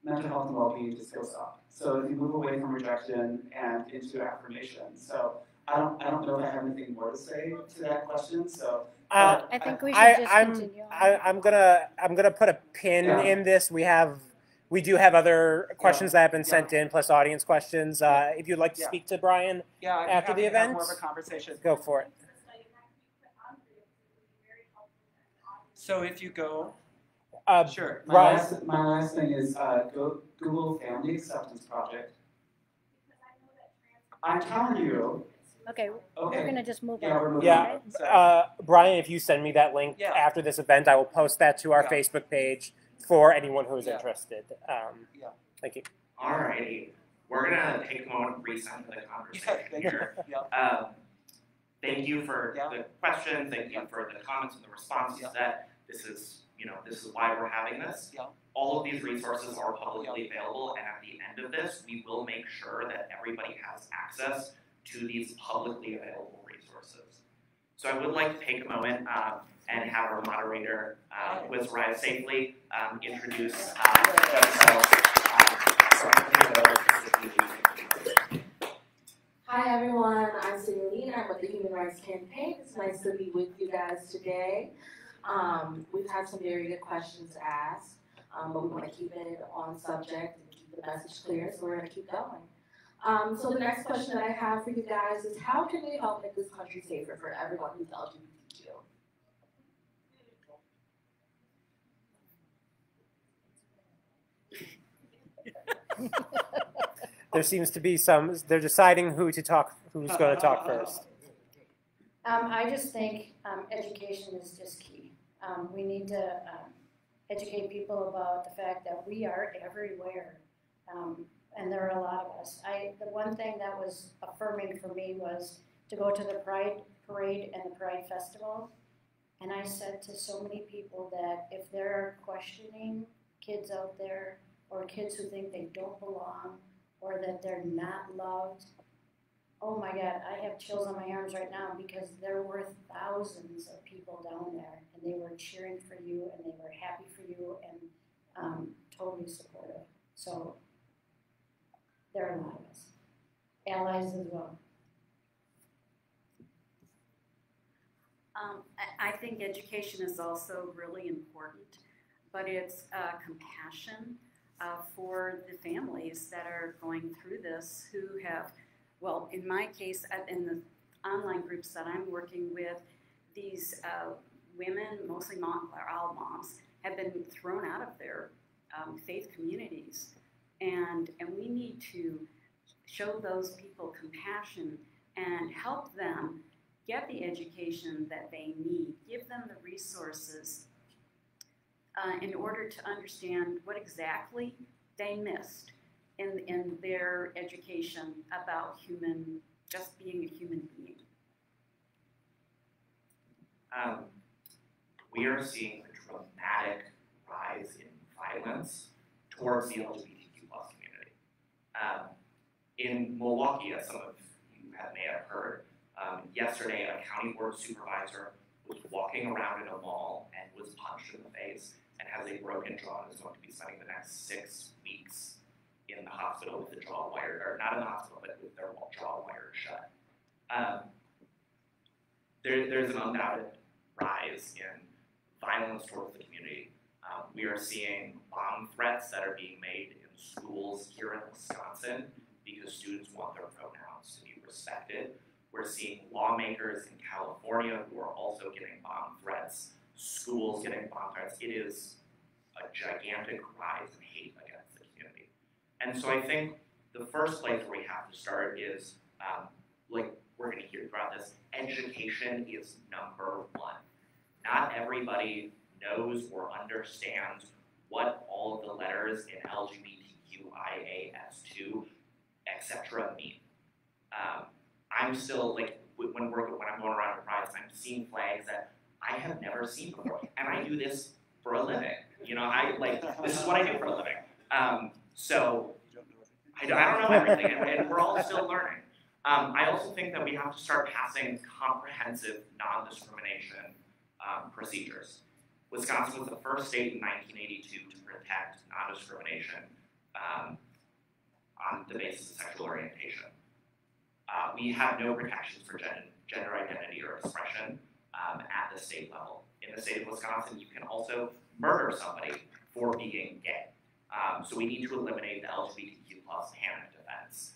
mental health and well-being just goes up. So if you move away from rejection and into affirmation. So I don't know if I have anything more to say to that question. So I think we should just continue on. I'm gonna put a pin in this. We do have other questions that have been sent in, plus audience questions. If you'd like to speak to Brian after the event, more of a conversation. go for it. So if you go, sure. My last thing is go Google Family Acceptance Project. I'm telling you. Okay, we're going to just move on. We're moving on. Brian, if you send me that link after this event, I will post that to our Facebook page for anyone who is interested. Thank you. All righty. We're going to take a moment to reset the conversation here. Thank you for the questions. Thank you for the comments and the responses to that. This is why we're having this. All of these resources are publicly available, and at the end of this, we will make sure that everybody has access to these publicly available resources. So I would like to take a moment and have our moderator, who has arrived safely, introduce themselves. Hi everyone, I'm Celine. I'm with the Human Rights Campaign. It's nice to be with you guys today. We've had some very good questions asked, but we want to keep it on subject and keep the message clear, so we're going to keep going. So the next question that I have for you guys is, how can we help make this country safer for everyone who's LGBTQ? There seems to be they're deciding who's going to talk first. I just think education is just key. We need to educate people about the fact that we are everywhere. And there are a lot of us. The one thing that was affirming for me was to go to the Pride Parade and the Pride Festival. And I said to so many people that if they're questioning kids out there, or kids who think they don't belong, or that they're not loved, oh my God, I have chills on my arms right now, because there were thousands of people down there, and they were cheering for you, and they were happy for you, and totally supportive. So there are a lot of us, allies as well. I think education is also really important, but it's compassion for the families that are going through this, who have, well, in my case, in the online groups that I'm working with, these women, mostly all moms, have been thrown out of their faith communities. And we need to show those people compassion and help them get the education that they need, give them the resources in order to understand what exactly they missed in their education about just being a human being. We are seeing a dramatic rise in violence towards the LGBTQ plus community. In Milwaukee, as some of you may have heard, yesterday a county board supervisor was walking around in a mall and was punched in the face and has a broken jaw and is going to be spending the next 6 weeks in the hospital with the jaw wired, or not in the hospital, but with their jaw wired shut. There's an undoubted rise in violence towards the community. We are seeing bomb threats that are being made in schools here in Wisconsin because students want their pronouns to be respected. We're seeing lawmakers in California who are also getting bomb threats, schools getting bomb threats. It is a gigantic rise in hate against the community. And so I think the first place where we have to start is, like we're going to hear throughout this, education is number one. Not everybody knows or understands what all of the letters in LGBTQIAS2, etc. mean. I'm still, like, when I'm going around the prize, I'm seeing flags that I have never seen before. And I do this for a living. You know, this is what I do for a living. So I don't know everything, and we're all still learning. I also think that we have to start passing comprehensive non-discrimination procedures. Wisconsin was the first state in 1982 to protect non-discrimination on the basis of sexual orientation. We have no protections for gender identity or expression at the state level. In the state of Wisconsin, you can also murder somebody for being gay. So we need to eliminate the LGBTQ plus Hannah defense.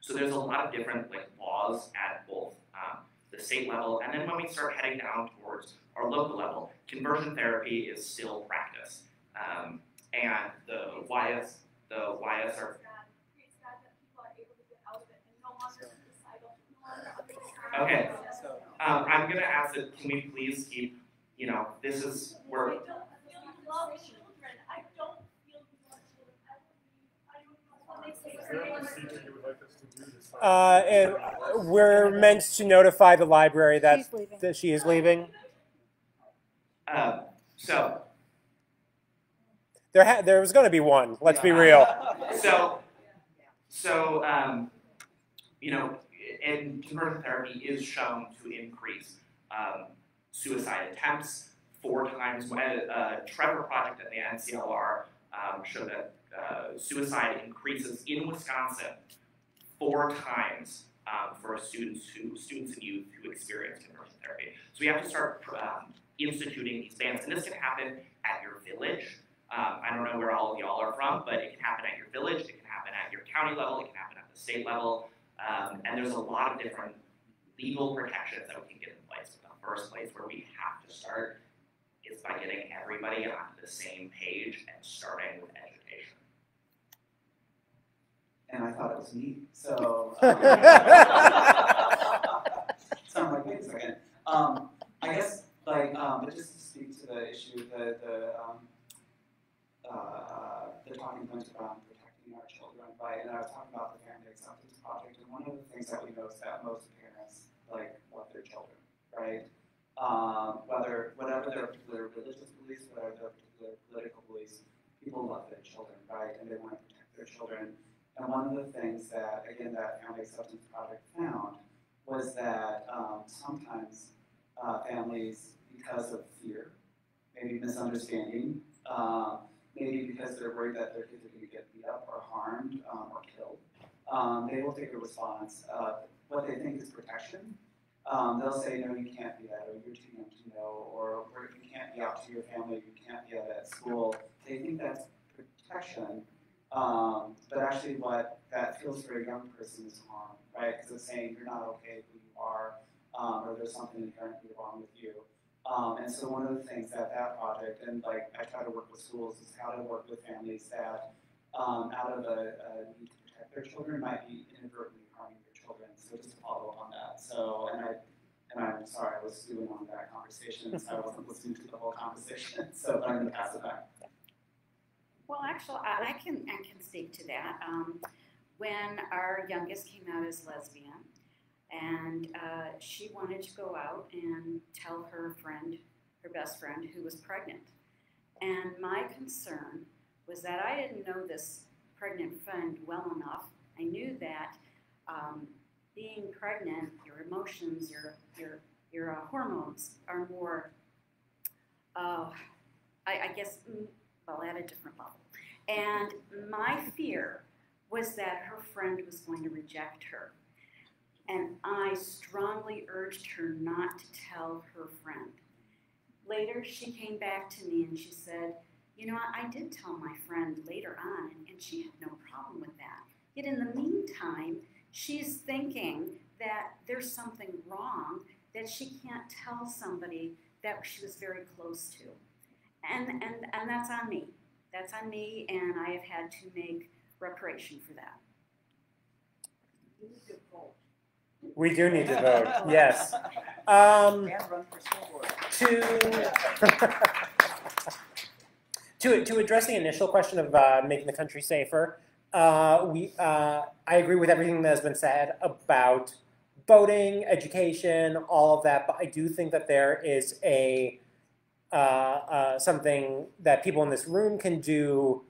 So there's a lot of different laws at both the state level, and then when we start heading down towards our local level, conversion therapy is still practiced. And the YS are... Okay, I'm going to ask that, can we please keep, this is where... We're meant to notify the library that she is leaving. So there was going to be one. Let's be real. And conversion therapy is shown to increase suicide attempts 4 times. A Trevor project at the NCLR showed that suicide increases in Wisconsin 4 times for students and youth who experience conversion therapy. So we have to start instituting these bans, and this can happen at your village. I don't know where all of y'all are from, but it can happen at your village, it can happen at your county level, it can happen at the state level, and there's a lot of different legal protections that we can get in place. But the first place where we have to start is by getting everybody onto the same page and starting with education. And I thought it was me, so sound like, wait a second. I guess, but just to speak to the issue, the talking points around protecting our children, right? And I was talking about the Family Acceptance Project, and one of the things that we know is that most parents love their children, right? Whatever their particular religious beliefs, whatever their particular political beliefs, people love their children, right? And they want to protect their children. And one of the things that, again, that Family Acceptance Project found was that sometimes families, because of fear, maybe misunderstanding, maybe because they're worried that their kids are going to get beat up or harmed or killed, they will take a response of what they think is protection. They'll say, no, you can't do that, or you're too young to know, or you can't be out to your family, you can't be out at school. They think that's protection. But actually what that feels for a young person is harm, right? Because it's saying you're not okay who you are, or there's something inherently wrong with you. And so one of the things that project, and I try to work with schools, is how to work with families that out of a need to protect their children might be inadvertently harming their children. So just to follow up on that. So, and I'm sorry, I was doing on that conversation, so I wasn't listening to the whole conversation. So, but I'm going to pass it back. Well, actually, I can speak to that. When our youngest came out as lesbian, and she wanted to go out and tell her friend, her best friend, who was pregnant. And my concern was that I didn't know this pregnant friend well enough. I knew that being pregnant, your emotions, your hormones are more I guess, well, at a different level. And my fear was that her friend was going to reject her. And I strongly urged her not to tell her friend. Later, she came back to me and she said, you know, I did tell my friend later on, and she had no problem with that. Yet in the meantime, she's thinking that there's something wrong, that she can't tell somebody that she was very close to. And that's on me. That's on me, and I have had to make reparation for that. We do need to vote, yes. And run for school board. To address the initial question of making the country safer, I agree with everything that has been said about voting, education, all of that, but I do think that there is something that people in this room can do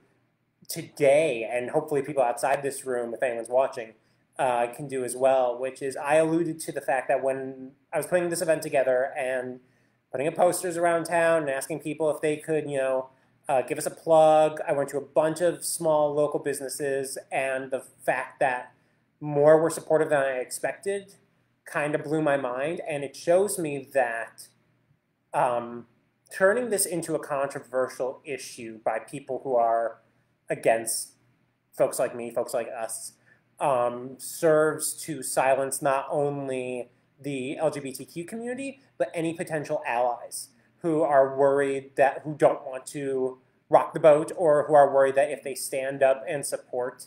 today, and hopefully people outside this room, if anyone's watching, can do as well, which is I alluded to the fact that when I was putting this event together and putting up posters around town and asking people if they could, give us a plug, I went to a bunch of small local businesses, and the fact that more were supportive than I expected kind of blew my mind, and it shows me that turning this into a controversial issue by people who are against folks like me, folks like us, serves to silence not only the LGBTQ community, but any potential allies who are worried who don't want to rock the boat, or who are worried that if they stand up and support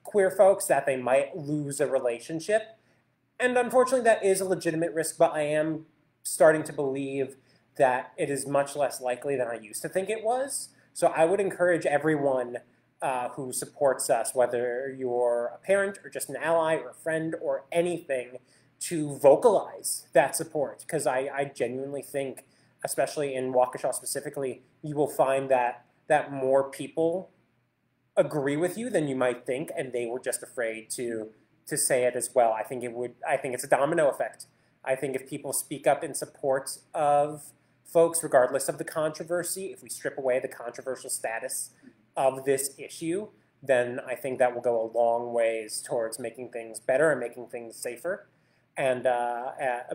queer folks, that they might lose a relationship. And unfortunately, that is a legitimate risk, but I am starting to believe that it is much less likely than I used to think it was. So I would encourage everyone who supports us, whether you're a parent or just an ally or a friend or anything, to vocalize that support. Because I genuinely think, especially in Waukesha specifically, you will find that more people agree with you than you might think, and they were just afraid to say it as well. I think it's a domino effect. I think if people speak up in support of folks, regardless of the controversy, if we strip away the controversial status of this issue, then I think that will go a long ways towards making things better and making things safer. And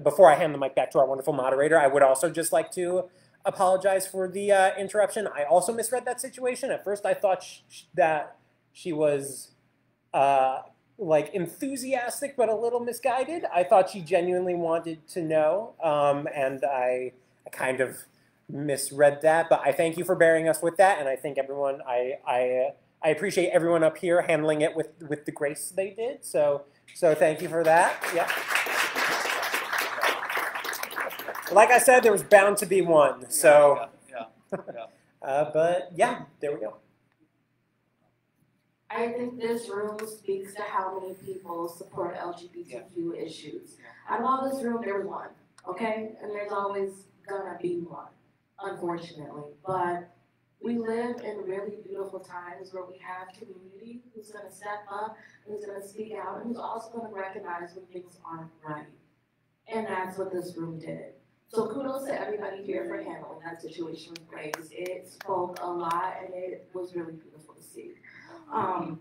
before I hand the mic back to our wonderful moderator, I would also just like to apologize for the interruption. I also misread that situation. At first, I thought that she was enthusiastic but a little misguided. I thought she genuinely wanted to know, and I kind of misread that. But I thank you for bearing us with that, and I think everyone, I appreciate everyone up here handling it with the grace they did. So thank you for that. Yeah. Like I said, there was bound to be one. So, but yeah, there we go. I think this room speaks to how many people support LGBTQ issues. Out of all this room, there was one, okay? And there's always gonna be one, unfortunately. But we live in really beautiful times where we have community who's gonna step up, who's gonna speak out, and who's also gonna recognize when things aren't right. And that's what this room did. So kudos to everybody here for handling that situation with grace. It spoke a lot, and it was really beautiful to see. So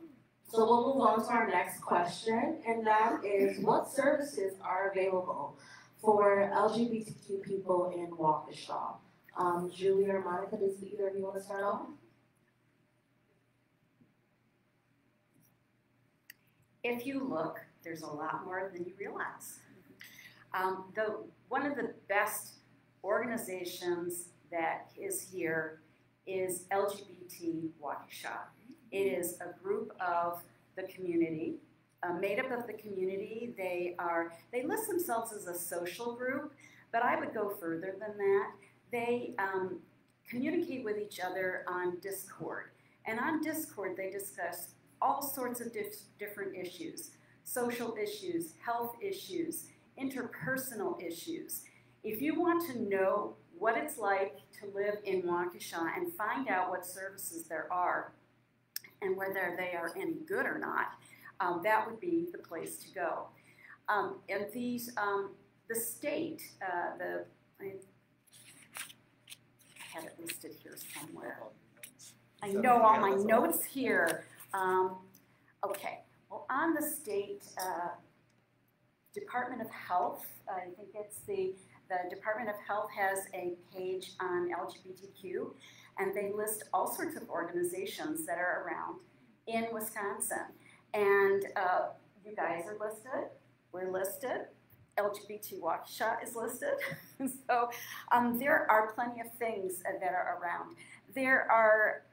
we'll move on to our next question, and that is, what services are available for LGBTQ people in Waukesha? Julie or Monica, does either of you want to start off? If you look, there's a lot more than you realize. One of the best organizations that is here is LGBT Waukesha. It is a group of the community, made up of the community. They list themselves as a social group, but I would go further than that. They communicate with each other on Discord. And on Discord, they discuss all sorts of different issues: social issues, health issues, interpersonal issues. If you want to know what it's like to live in Waukesha and find out what services there are and whether they are any good or not, that would be the place to go. And the state, I So, know all yeah, my that's notes here. Okay, well, on the state Department of Health, I think it's the Department of Health has a page on LGBTQ, and they list all sorts of organizations that are around in Wisconsin. And you guys are listed, we're listed, LGBT Waukesha is listed. So there are plenty of things that are around. There are,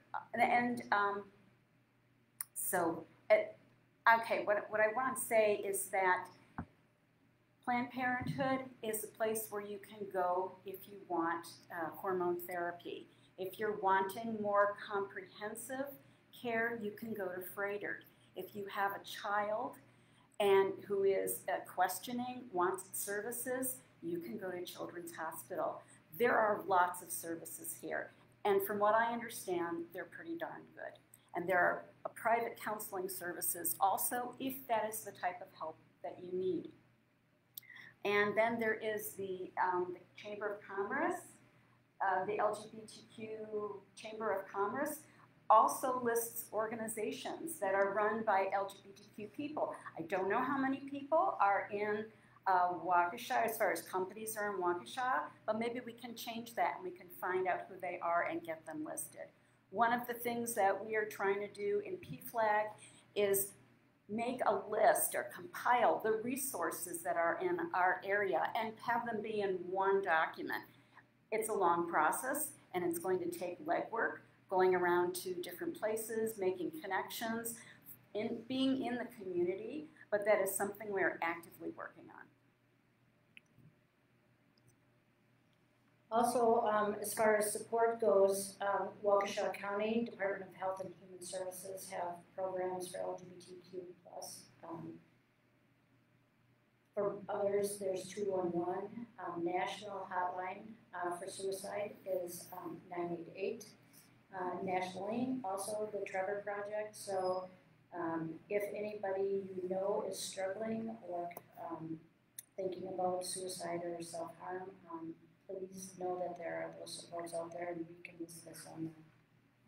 okay, what I want to say is that Planned Parenthood is a place where you can go if you want hormone therapy. If you're wanting more comprehensive care, you can go to Freighter. If you have a child and who is questioning, wants services, you can go to Children's Hospital. There are lots of services here. And from what I understand, they're pretty darn good. And there are private counseling services also, if that is the type of help that you need. And then there is the Chamber of Commerce, the LGBTQ Chamber of Commerce also lists organizations that are run by LGBTQ people. I don't know how many people are in Waukesha, as far as companies are in Waukesha, but maybe we can change that and we can find out who they are and get them listed. One of the things that we are trying to do in PFLAG is make a list or compile the resources that are in our area and have them be in one document. It's a long process and it's going to take legwork, going around to different places, making connections, being in the community, but that is something we're actively working on. Also, as far as support goes, Waukesha County Department of Health and Human Services have programs for LGBTQ+. For others, there's 211. National hotline for suicide is 988. Nationally, also the Trevor Project. So if anybody you know is struggling or thinking about suicide or self-harm, please know that there are those supports out there, and we can list this on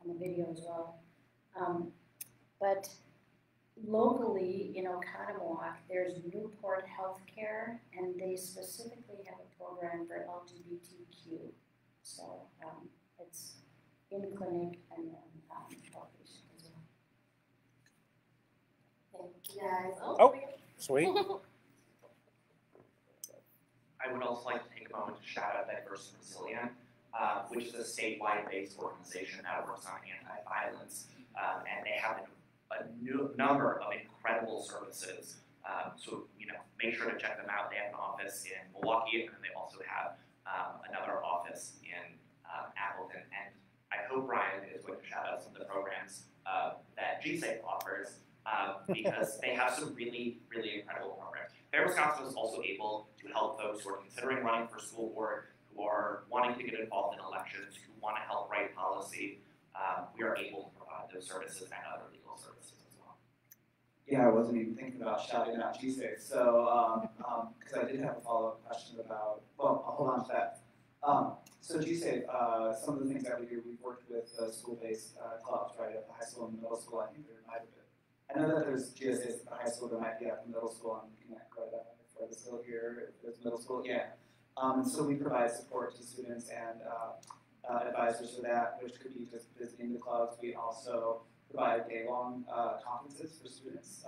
the video as well. But locally, in Oconomowoc, there's Newport Healthcare, and they specifically have a program for LGBTQ. So it's in clinic and then outpatient as well. Thank you guys. Oh, sweet. I would also like to take a moment to shout out Diverse and Resilient, which is a statewide based organization that works on anti-violence, and they have a number of incredible services. So make sure to check them out. They have an office in Milwaukee, and they also have another office in Appleton. And I hope Brian is going to shout out some of the programs that GSAFE offers, because they have some really, really incredible programs. Fair Wisconsin is also able to help folks who are considering running for school board, who are wanting to get involved in elections, who want to help write policy. We are able to provide those services and other legal services as well. Yeah, I wasn't even thinking about shouting out GSAFE. So, because I did have a follow-up question about, well, I'll hold on to that. So GSAFE, some of the things that we do, we've worked with school-based clubs, right, at the high school and the middle school. I think there might have been. I know that there's GSAs at the high school, there might be at the middle school. I'm looking at Greta, if Greta's still here, if there's middle school, yeah. And so we provide support to students and advisors for that, which could be just visiting the clubs. We also provide day-long conferences for students,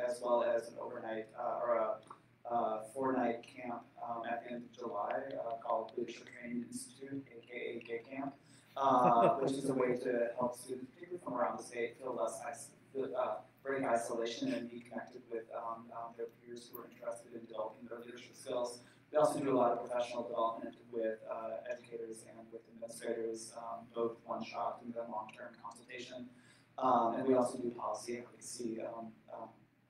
as well as an overnight or a 4-night camp at the end of July called Leadership Training Institute, aka Gay Camp, which is a way to help students, particularly from around the state, feel less break isolation and be connected with their peers who are interested in developing their leadership skills. We also do a lot of professional development with educators and with administrators, both one-shot and then long-term consultation. And we also do policy advocacy.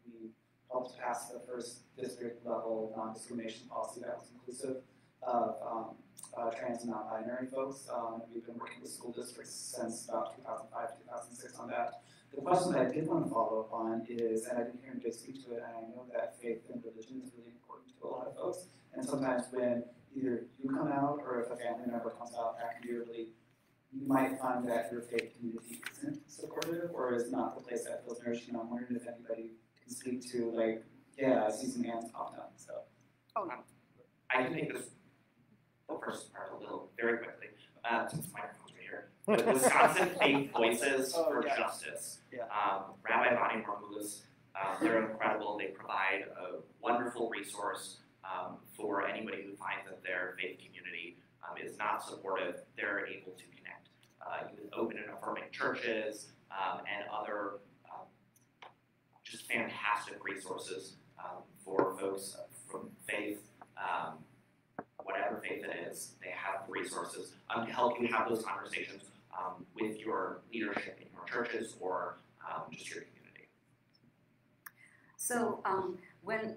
We helped pass the first district-level non-discrimination policy that was inclusive of trans and non-binary folks. We've been working with school districts since about 2005, 2006 on that. The question that I did want to follow up on is, and I didn't hear anybody speak to it, and I know that faith and religion is really important to a lot of folks, and sometimes when either you come out or if a family member comes out, that can be a really you might find that your faith community isn't supportive or is not the place that feels nourishing. I'm wondering if anybody can speak to, like, yeah, I see some hands popped up, so. I can take this first part a little very quickly, since my microphone's right here. The Wisconsin Faith Voices for Justice. Yeah. Rabbi Bonnie Marmoulis, they're incredible. They provide a wonderful resource for anybody who finds that their faith community is not supportive. They're able to connect with open and affirming churches and other just fantastic resources for folks from faith, whatever faith it is. They have resources to help you have those conversations with your leadership in your churches or just your community. So when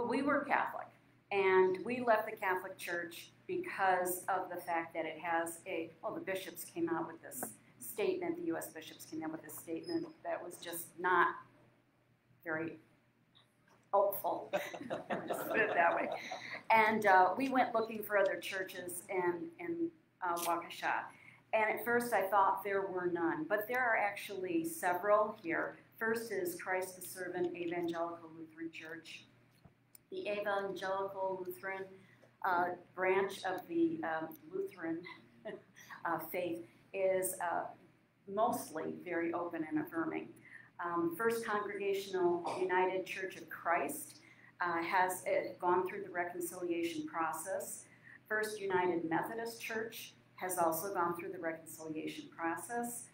we were Catholic, and we left the Catholic Church because of the fact that it has the bishops came out with this statement, the U.S. bishops came out with this statement that was just not very helpful, just put it that way. And we went looking for other churches in Waukesha. And at first I thought there were none, but there are actually several here. First is Christ the Servant Evangelical Lutheran Church. The Evangelical Lutheran branch of the Lutheran faith is mostly very open and affirming. First Congregational United Church of Christ has gone through the reconciliation process. First United Methodist Church has also gone through the reconciliation process.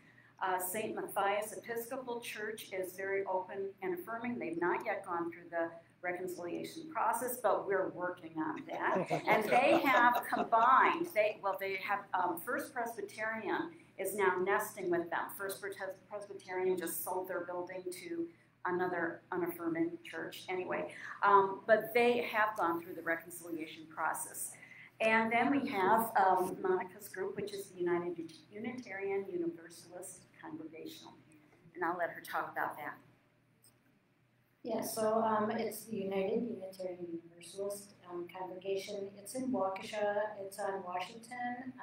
St. Matthias Episcopal Church is very open and affirming. They've not yet gone through the reconciliation process, but we're working on that. And they have combined, they have First Presbyterian is now nesting with them. First Presbyterian just sold their building to another unaffirming church anyway. But they have gone through the reconciliation process. And then we have Monica's group, which is the Unitarian Universalist Congregational. And I'll let her talk about that. Yeah, so it's the United Unitarian Universalist Congregation. It's in Waukesha. It's on Washington,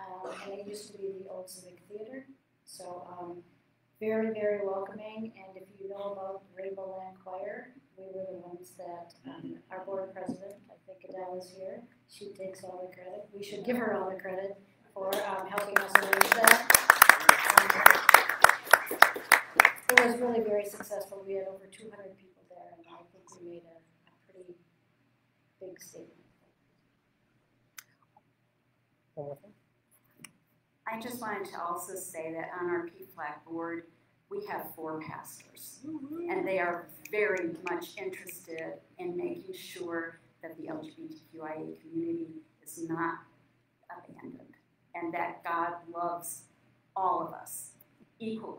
and it used to be the old Civic Theater. So very, very welcoming. And if you know about Rainbow Land Choir, we were the ones that our board president, I think Adele is here. She takes all the credit. We should give her all the credit for helping us arrange that. It was really very successful. We had over 200 people there, and I think we made a pretty big statement. One more thing. I just wanted to also say that on our PFLAG board, we have 4 pastors, and they are very much interested in making sure that the LGBTQIA community is not abandoned, and that God loves all of us equally.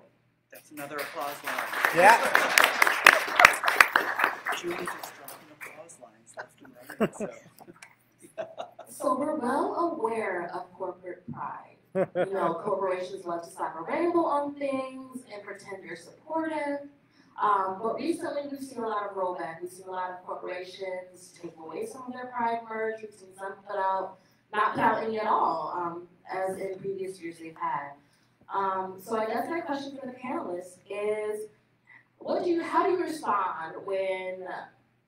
That's another applause line. Yeah. Julie's just dropping applause lines left and right. So we're well aware of corporate pride. You know, corporations love to slap a rainbow on things and pretend they're supportive. But recently we've seen a lot of rollback. We've seen a lot of corporations take away some of their pride merch. We've seen some not put out any at all, as in previous years they've had. So I guess my question for the panelists is, how do you respond when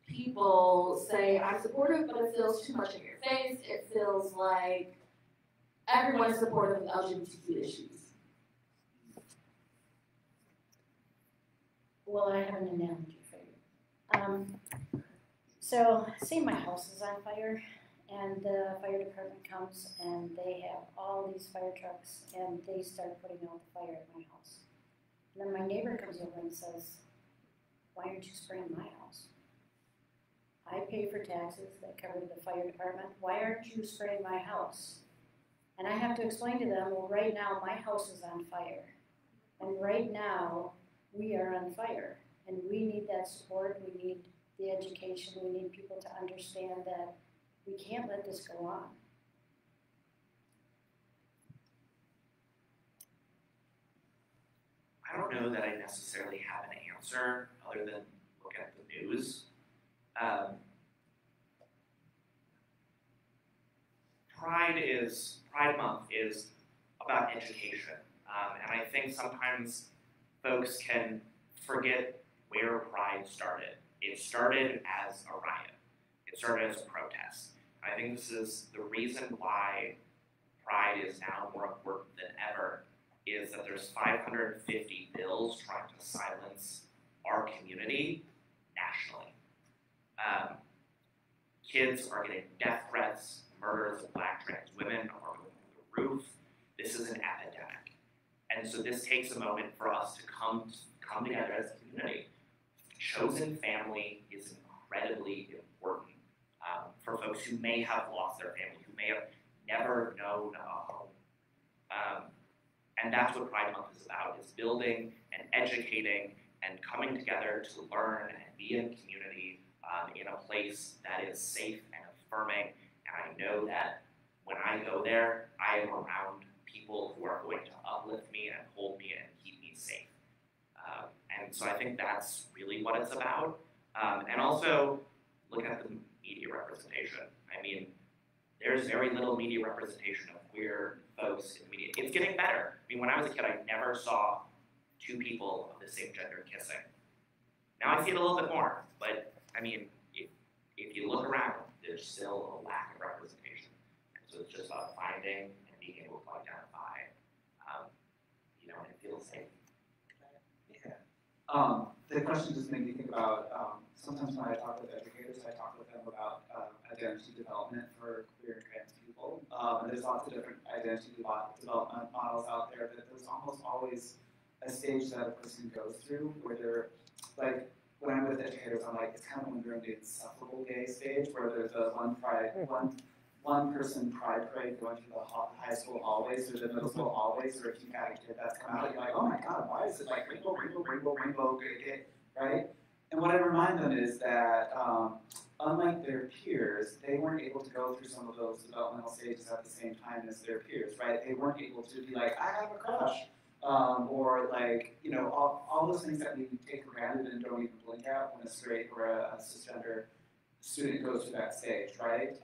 people say, I'm supportive, but it feels too much in your face? It feels like everyone's supportive of LGBTQ issues. Well, I have an analogy for you. So, say my house is on fire, and the fire department comes, and they have all these fire trucks, and they start putting out the fire at my house. And then my neighbor comes over and says, why aren't you spraying my house? I pay for taxes that cover the fire department. Why aren't you spraying my house? And I have to explain to them, well, right now my house is on fire. And right now we are on fire. And we need that support. We need the education. We need people to understand that we can't let this go on. I don't know that I necessarily have an answer other than look at the news. Pride Month is about education. And I think sometimes folks can forget where Pride started. It started as a riot. It started as a protest. I think this is the reason why Pride is now more important than ever, is that there's 550 bills trying to silence our community nationally. Kids are getting death threats, murders of Black trans women are going through the roof. This is an epidemic. And so this takes a moment for us to come together as a community. Chosen family is incredibly important for folks who may have lost their family, who may have never known a home. And that's what Pride Month is about, is building and educating and coming together to learn and be in community in a place that is safe and affirming. And I know that when I go there, I am around people who are going to uplift me and hold me and keep me safe. And so I think that's really what it's about. And also, look at the media representation. I mean, there's very little media representation of queer folks in the media. It's getting better. I mean, when I was a kid, I never saw two people of the same gender kissing. Now I see it a little bit more, but I mean, if you look around, there's still a lack of representation. And so it's just about finding and being able to identify, and it feels safe. Yeah. The question just made me think about, sometimes when I talk with educators, I talk with them about identity development for queer and trans people. And there's lots of different identity development models out there, but there's almost always a stage that a person goes through where they're, like, when I'm with educators, I'm like, it's kind of when they're in the insufferable gay stage, where there's a one person pride parade going through the high school hallways or the middle school hallways, or if you've had a kid that's come out, you're like, oh my god, why is it like rainbow, rainbow, rainbow, rainbow, gay, right? And what I remind them is that unlike their peers, they weren't able to go through some of those developmental stages at the same time as their peers, right? They weren't able to be like, I have a crush. Or like, all those things that we take for granted and don't even blink at when a straight or a cisgender student goes through that stage, right?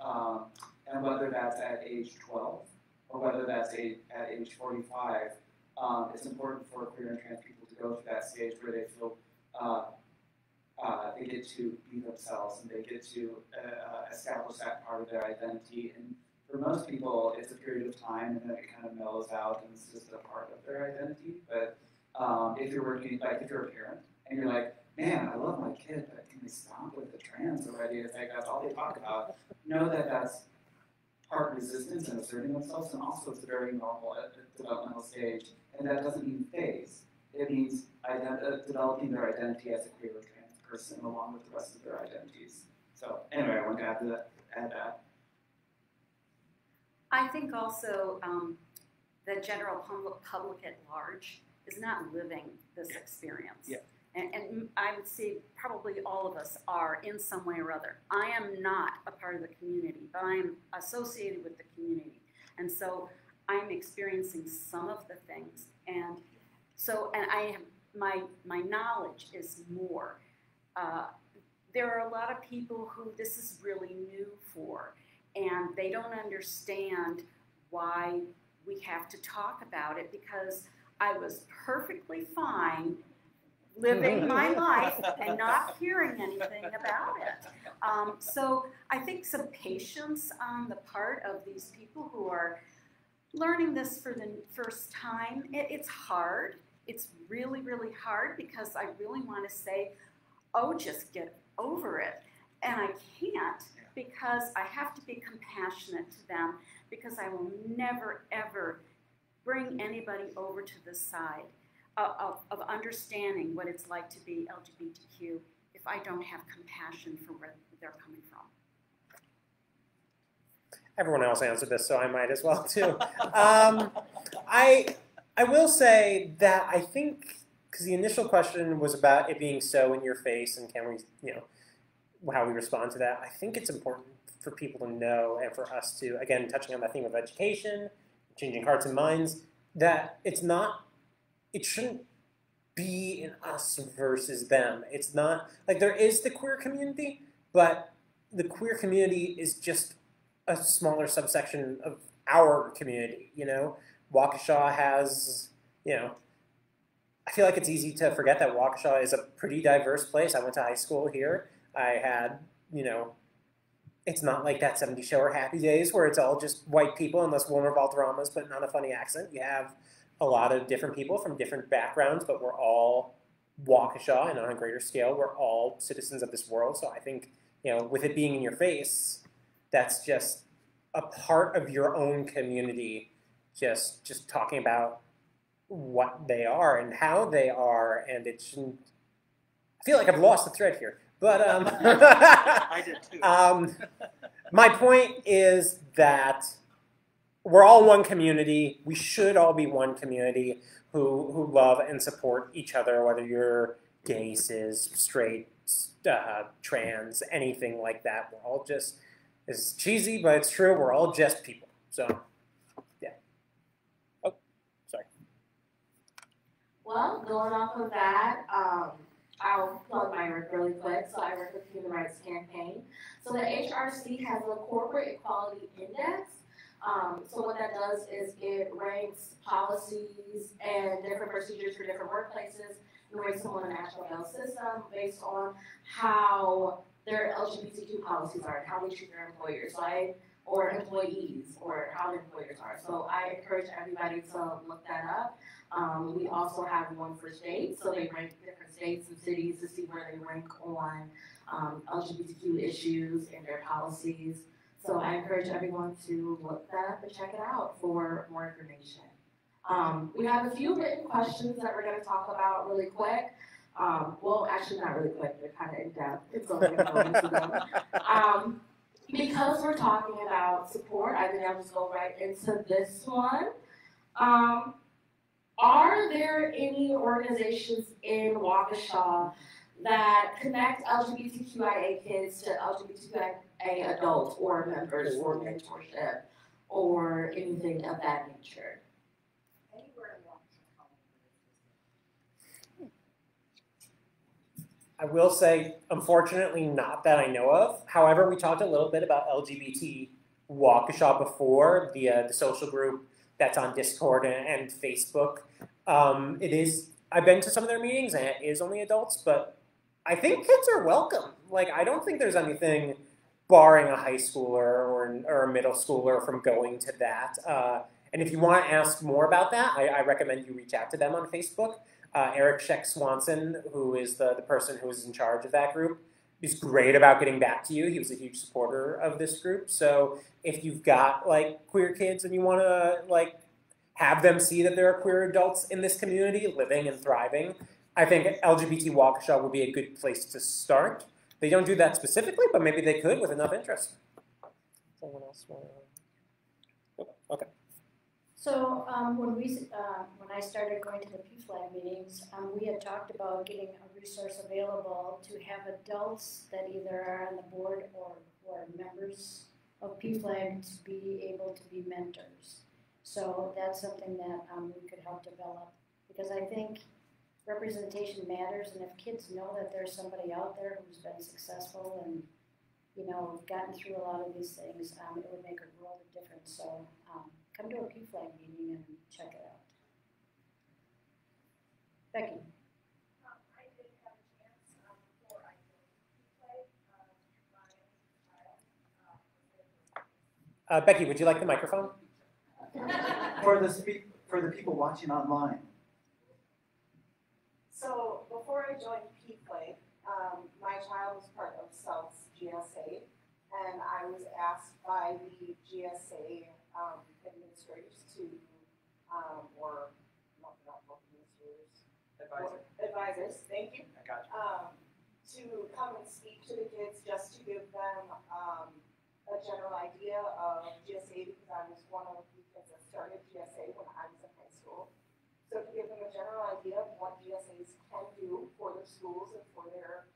And whether that's at age 12 or whether that's at age 45, it's important for queer and trans people to go through that stage where they feel they get to be themselves and they get to establish that part of their identity. And for most people, it's a period of time, and then it kind of mellows out, and it's just a part of their identity. But if you're working, like if you're a parent, and you're like, man, I love my kid, but can they stop with the trans already? It's like that's all they talk about. Know that that's part resistance and asserting themselves, and also it's a very normal developmental stage, and that doesn't mean phase. It means developing their identity as a queer or trans person along with the rest of their identities. So anyway, I want to add that. I think also the general public at large is not living this experience. Yeah. And I would say probably all of us are in some way or other. I am not a part of the community, but I'm associated with the community. And so I'm experiencing some of the things. And I have, my knowledge is more. There are a lot of people who this is really new for. And they don't understand why we have to talk about it, because I was perfectly fine living my life and not hearing anything about it. So I think some patience on the part of these people who are learning this for the first time. It's hard. It's really, really hard, because I really want to say, oh, just get over it. And I can't, because I have to be compassionate to them, because I will never, ever bring anybody over to the side of understanding what it's like to be LGBTQ if I don't have compassion for where they're coming from. Everyone else answered this, so I might as well too. I will say that I think, because the initial question was about it being so in your face and can we, how we respond to that. I think it's important for people to know, and for us to, again, touching on that theme of education, changing hearts and minds, that it shouldn't be in us versus them. It's not, like, there is the queer community, but the queer community is just a smaller subsection of our community, Waukesha has, you know, I feel like it's easy to forget that Waukesha is a pretty diverse place. I went to high school here. I had, you know, it's not like that 70s show or Happy Days where it's all just white people unless Wilmer Valderrama's putting on a funny accent. You have a lot of different people from different backgrounds, but we're all Waukesha, and on a greater scale, we're all citizens of this world. So I think, you know, with it being in your face, that's just a part of your own community, just talking about what they are and how they are, and it shouldn't. I feel like I've lost the thread here, but I did too. My point is that we're all one community. We should all be one community who love and support each other, whether you're gay, cis, straight, trans, anything like that. We're all just, it's cheesy, but it's true. We're all just people. So, yeah. Oh, sorry. Well, going off of that, I'll plug my work really quick. So I work with the Human Rights Campaign. So the HRC has a corporate equality index. So what that does is it ranks policies and different procedures for different workplaces and ranks them on a national bail system based on how their LGBTQ policies are and how they treat their employers, or employees, or how the employers are. So I encourage everybody to look that up. We also have one for states, so they rank different states and cities to see where they rank on LGBTQ issues and their policies. So I encourage everyone to look that up and check it out for more information. We have a few written questions that we're going to talk about really quick. Well, actually not really quick, they're kind of in depth, so I'm going to go into them. Because we're talking about support, I think I'll just go right into this one. Are there any organizations in Waukesha that connect LGBTQIA kids to LGBTQIA adults or members or mentorship or anything of that nature? I will say, unfortunately, not that I know of. However, we talked a little bit about LGBT Waukesha before, the social group that's on Discord and Facebook. I've been to some of their meetings, and it is only adults, but I think kids are welcome. Like, I don't think there's anything barring a high schooler or a middle schooler from going to that. And if you want to ask more about that, I recommend you reach out to them on Facebook. Eric Sheck Swanson, who is the person who is in charge of that group, is great about getting back to you. He was a huge supporter of this group. So if you've got like queer kids and you want to like have them see that there are queer adults in this community living and thriving, I think LGBT Waukesha would be a good place to start. They don't do that specifically, but maybe they could with enough interest. Someone else want to? Okay. So when I started going to the PFLAG meetings, we had talked about getting a resource available to have adults that either are on the board or who are members of PFLAG to be able to be mentors. So that's something that we could help develop, because I think representation matters, and if kids know that there's somebody out there who's been successful and, you know, gotten through a lot of these things, it would make a world of difference. So come to a PFLAG meeting and check it out. Becky. I did have a chance before I joined PFLAG. Becky, would you like the microphone? For the people watching online. So before I joined PFLAG, my child was part of South's GSA, and I was asked by the GSA administrators to, or not administrators, advisors, thank you. I got you. To come and speak to the kids, just to give them a general idea of GSA, because I was one of the kids that started GSA when I was in high school. So to give them a general idea of what GSAs can do for their schools and for their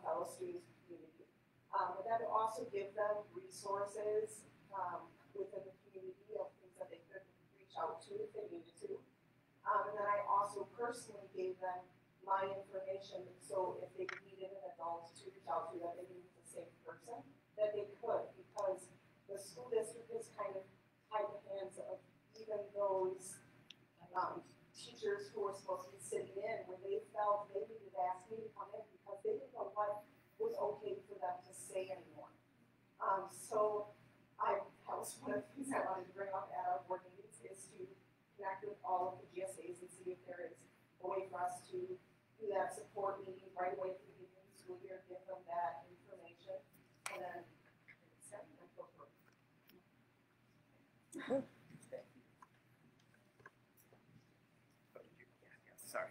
fellow students and community. But then to also give them resources within the community of things that they could reach out to if they needed to. And then I also personally gave them my information, so if they needed an adult to reach out to that they knew was a safe person, that they could, because the school district is kind of tied the hands of even even those teachers who were supposed to be sitting in when they felt they needed to ask me to come in because they didn't know what was okay for them to say anymore. So that was one of the things I wanted to bring up at our board meetings is to connect with all of the GSAs and see if there is a way for us to do that support meeting right away at the beginning of the school year, give them that information, and then send them to work. Sorry.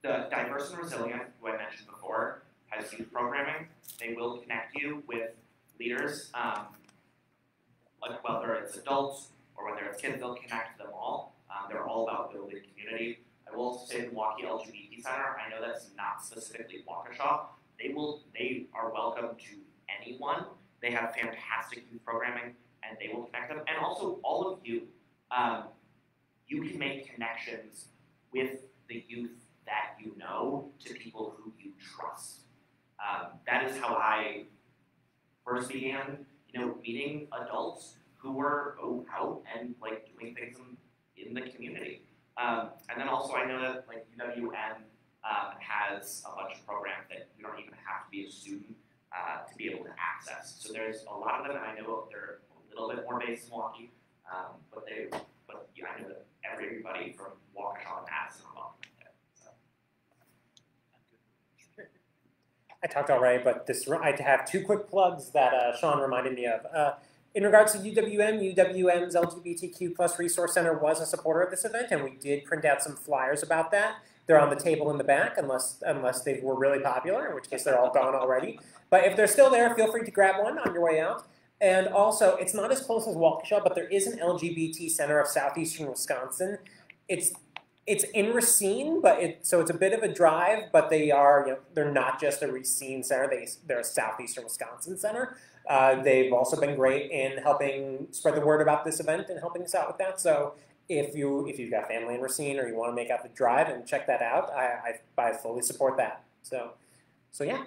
The Diverse and Resilient, who I mentioned before, has youth programming. They will connect you with leaders, like whether it's adults or whether it's kids, they'll connect them all. They're all about building community. I will also say the Milwaukee LGBT Center, I know that's not specifically Waukesha. They are welcome to anyone. They have fantastic youth programming and they will connect them. And also all of you, you can make connections with the youth that you know to people who you trust. That is how I first began, meeting adults who were out and like doing things in the community. And then also I know that like UWM has a bunch of programs that you don't even have to be a student to be able to access. So there's a lot of them, and I know they're a little bit more based in Milwaukee, but I know that everybody from Waukesha and Madison are welcome there. So. I talked already, but I have two quick plugs that Sean reminded me of. In regards to UWM's LGBTQ+ Resource Center was a supporter of this event, and we did print out some flyers about that. They're on the table in the back, unless they were really popular, in which case they're all gone already. But if they're still there, feel free to grab one on your way out. And also, it's not as close as Waukesha, but there is an LGBT Center of Southeastern Wisconsin. It's in Racine, so it's a bit of a drive, but they're not just a Racine center, they're a Southeastern Wisconsin center. They've also been great in helping spread the word about this event and helping us out with that. So if you've got family in Racine or you want to make out the drive and check that out, I fully support that. So yeah.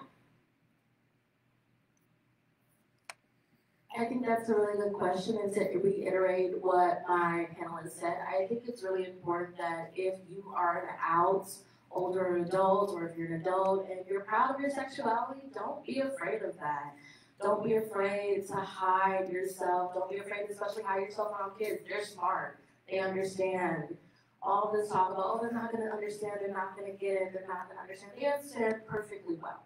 I think that's a really good question, and to reiterate what my panelist said, I think it's really important that if you are an older adult, or if you're an adult and you're proud of your sexuality, don't be afraid of that. Don't be afraid to hide yourself. Don't be afraid to especially hide yourself around kids. They're smart. They understand. All this talk about, they're not going to understand, they're not going to get it, they're not going to understand. They understand perfectly well.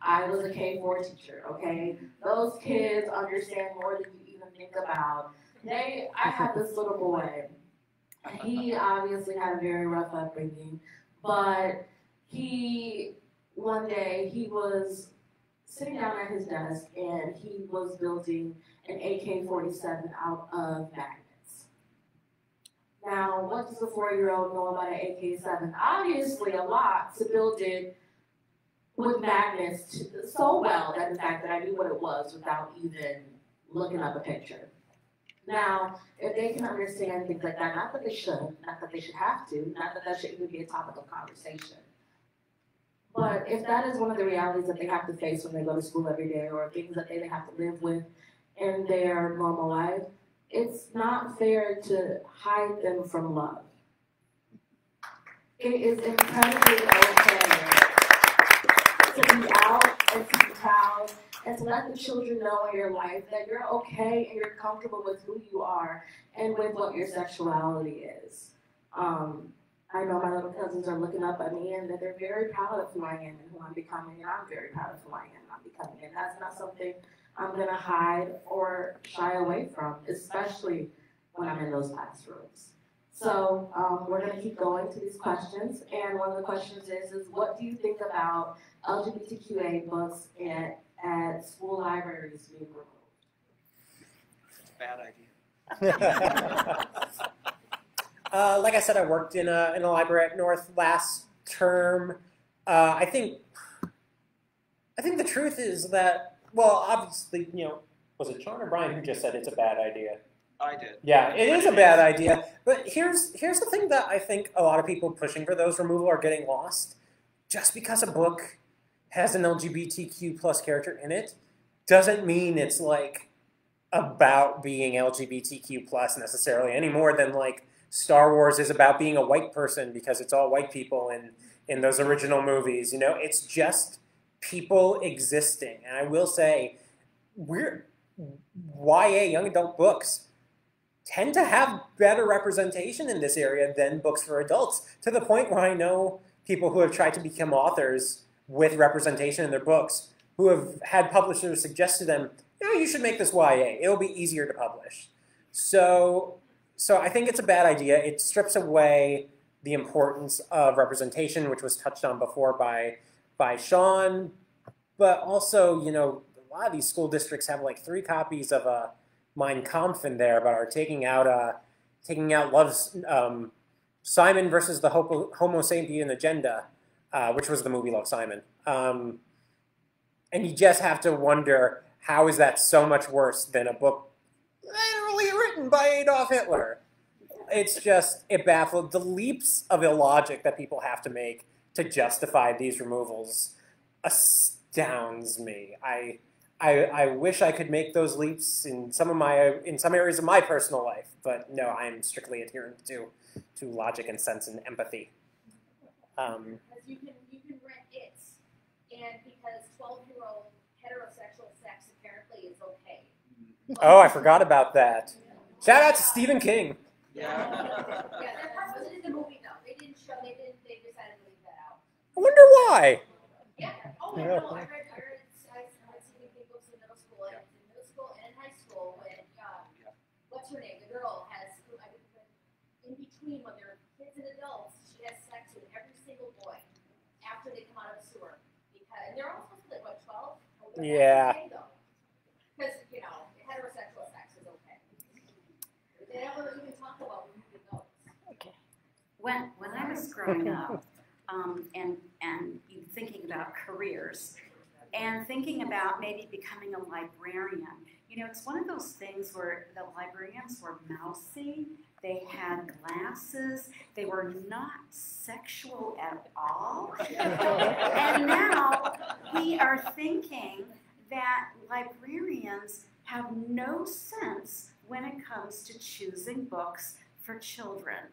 I was a K-4 teacher, okay? Those kids understand more than you even think about. I had this little boy. He obviously had a very rough upbringing, but one day he was sitting down at his desk and he was building an AK-47 out of magnets. Now, what does a 4-year-old know about an AK-7? Obviously a lot, to build it with magnets so well that in fact that I knew what it was without even looking up a picture. Now, if they can understand things like that, not that they should, not that they should have to, not that that should even be a topic of conversation, but if that is one of the realities that they have to face when they go to school every day, or things that they have to live with in their normal life, it's not fair to hide them from love. It is incredibly okay to be out and to be proud and to let the children know in your life that you're okay and you're comfortable with who you are and with what your sexuality is. I know my little cousins are looking up at me and that they're very proud of who I am and who I'm becoming, and I'm very proud of who I am and I'm becoming. And that's not something I'm going to hide or shy away from, especially when I'm in those classrooms. So we're going to keep going to these questions, and one of the questions is what do you think about LGBTQA books at school libraries being removed? It's a bad idea. Like I said, I worked in a library at North last term. I think the truth is that, well, obviously, was it Sean or Brian who just said it's a bad idea? I did. Yeah, it is a bad idea. But here's the thing that I think a lot of people pushing for those removal are getting lost. Just because a book has an LGBTQ+ character in it doesn't mean it's like about being LGBTQ plus necessarily, any more than like Star Wars is about being a white person because it's all white people in those original movies. You know, it's just people existing. And I will say, YA, young adult books, tend to have better representation in this area than books for adults, to the point where I know people who have tried to become authors with representation in their books who have had publishers suggest to them, you know, you should make this YA. It'll be easier to publish. So I think it's a bad idea. It strips away the importance of representation, which was touched on before by Sean. But also, you know, a lot of these school districts have like 3 copies of a Mein Kampf in there, but are taking out Love's Simon versus the Homo sapien agenda, which was the movie Love, Simon. And you just have to wonder, how is that so much worse than a book literally written by Adolf Hitler? It's just, it baffled the leaps of illogic that people have to make to justify these removals astounds me. I wish I could make those leaps in some areas of my personal life, but no, I'm strictly adherent to logic and sense and empathy. Because you can rent it, and because 12-year-old heterosexual sex apparently is okay. Oh, I forgot about that. Shout out to Stephen King. Yeah, that wasn't in the movie though. They decided to leave that out. I wonder why. Yeah. Oh no, I read Stephen King books in middle school and in high school when what's her name? The girl has in between when they're kids and adults, she has sex with every single boy after they come out of the sewer. And they're all supposed to be like what, 12? Yeah. Because heterosexual sex is okay. They never even talk about removing those. Okay. When I was growing up, and thinking about careers, and thinking about maybe becoming a librarian, it's one of those things where the librarians were mousy. They had glasses. They were not sexual at all. And now we are thinking that librarians have no sense when it comes to choosing books for children.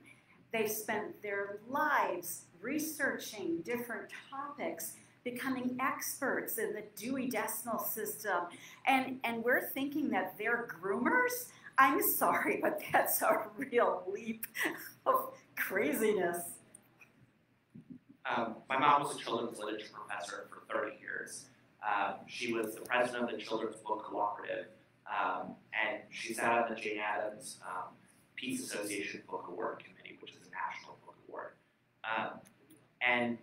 They've spent their lives researching different topics, becoming experts in the Dewey Decimal System, and we're thinking that they're groomers? I'm sorry, but that's a real leap of craziness. My mom was a children's literature professor for 30 years. She was the president of the Children's Book Cooperative, and she sat on the Jane Addams Peace Association Book Award Committee, which is a national book award. And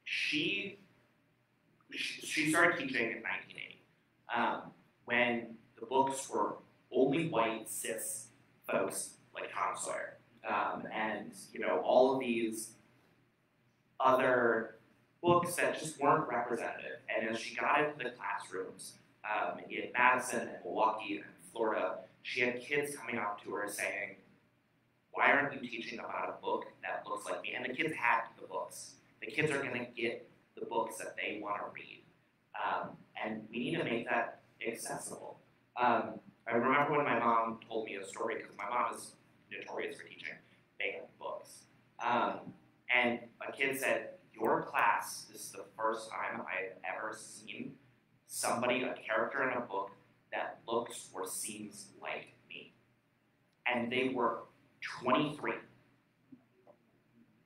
she started teaching in 1980, when the books were only white, cis folks like Tom Sawyer. And, all of these other books that just weren't representative. And as she got into the classrooms in Madison and Milwaukee and Florida, she had kids coming up to her saying, "Why aren't you teaching about a book that looks like me?" And the kids had the books. The kids are going to get the books that they want to read. And we need to make that accessible. I remember when my mom told me a story, because my mom is notorious for teaching banned books. And a kid said, "Your class, this is the first time I've ever seen a character in a book that looks or seems like me." And they were 23.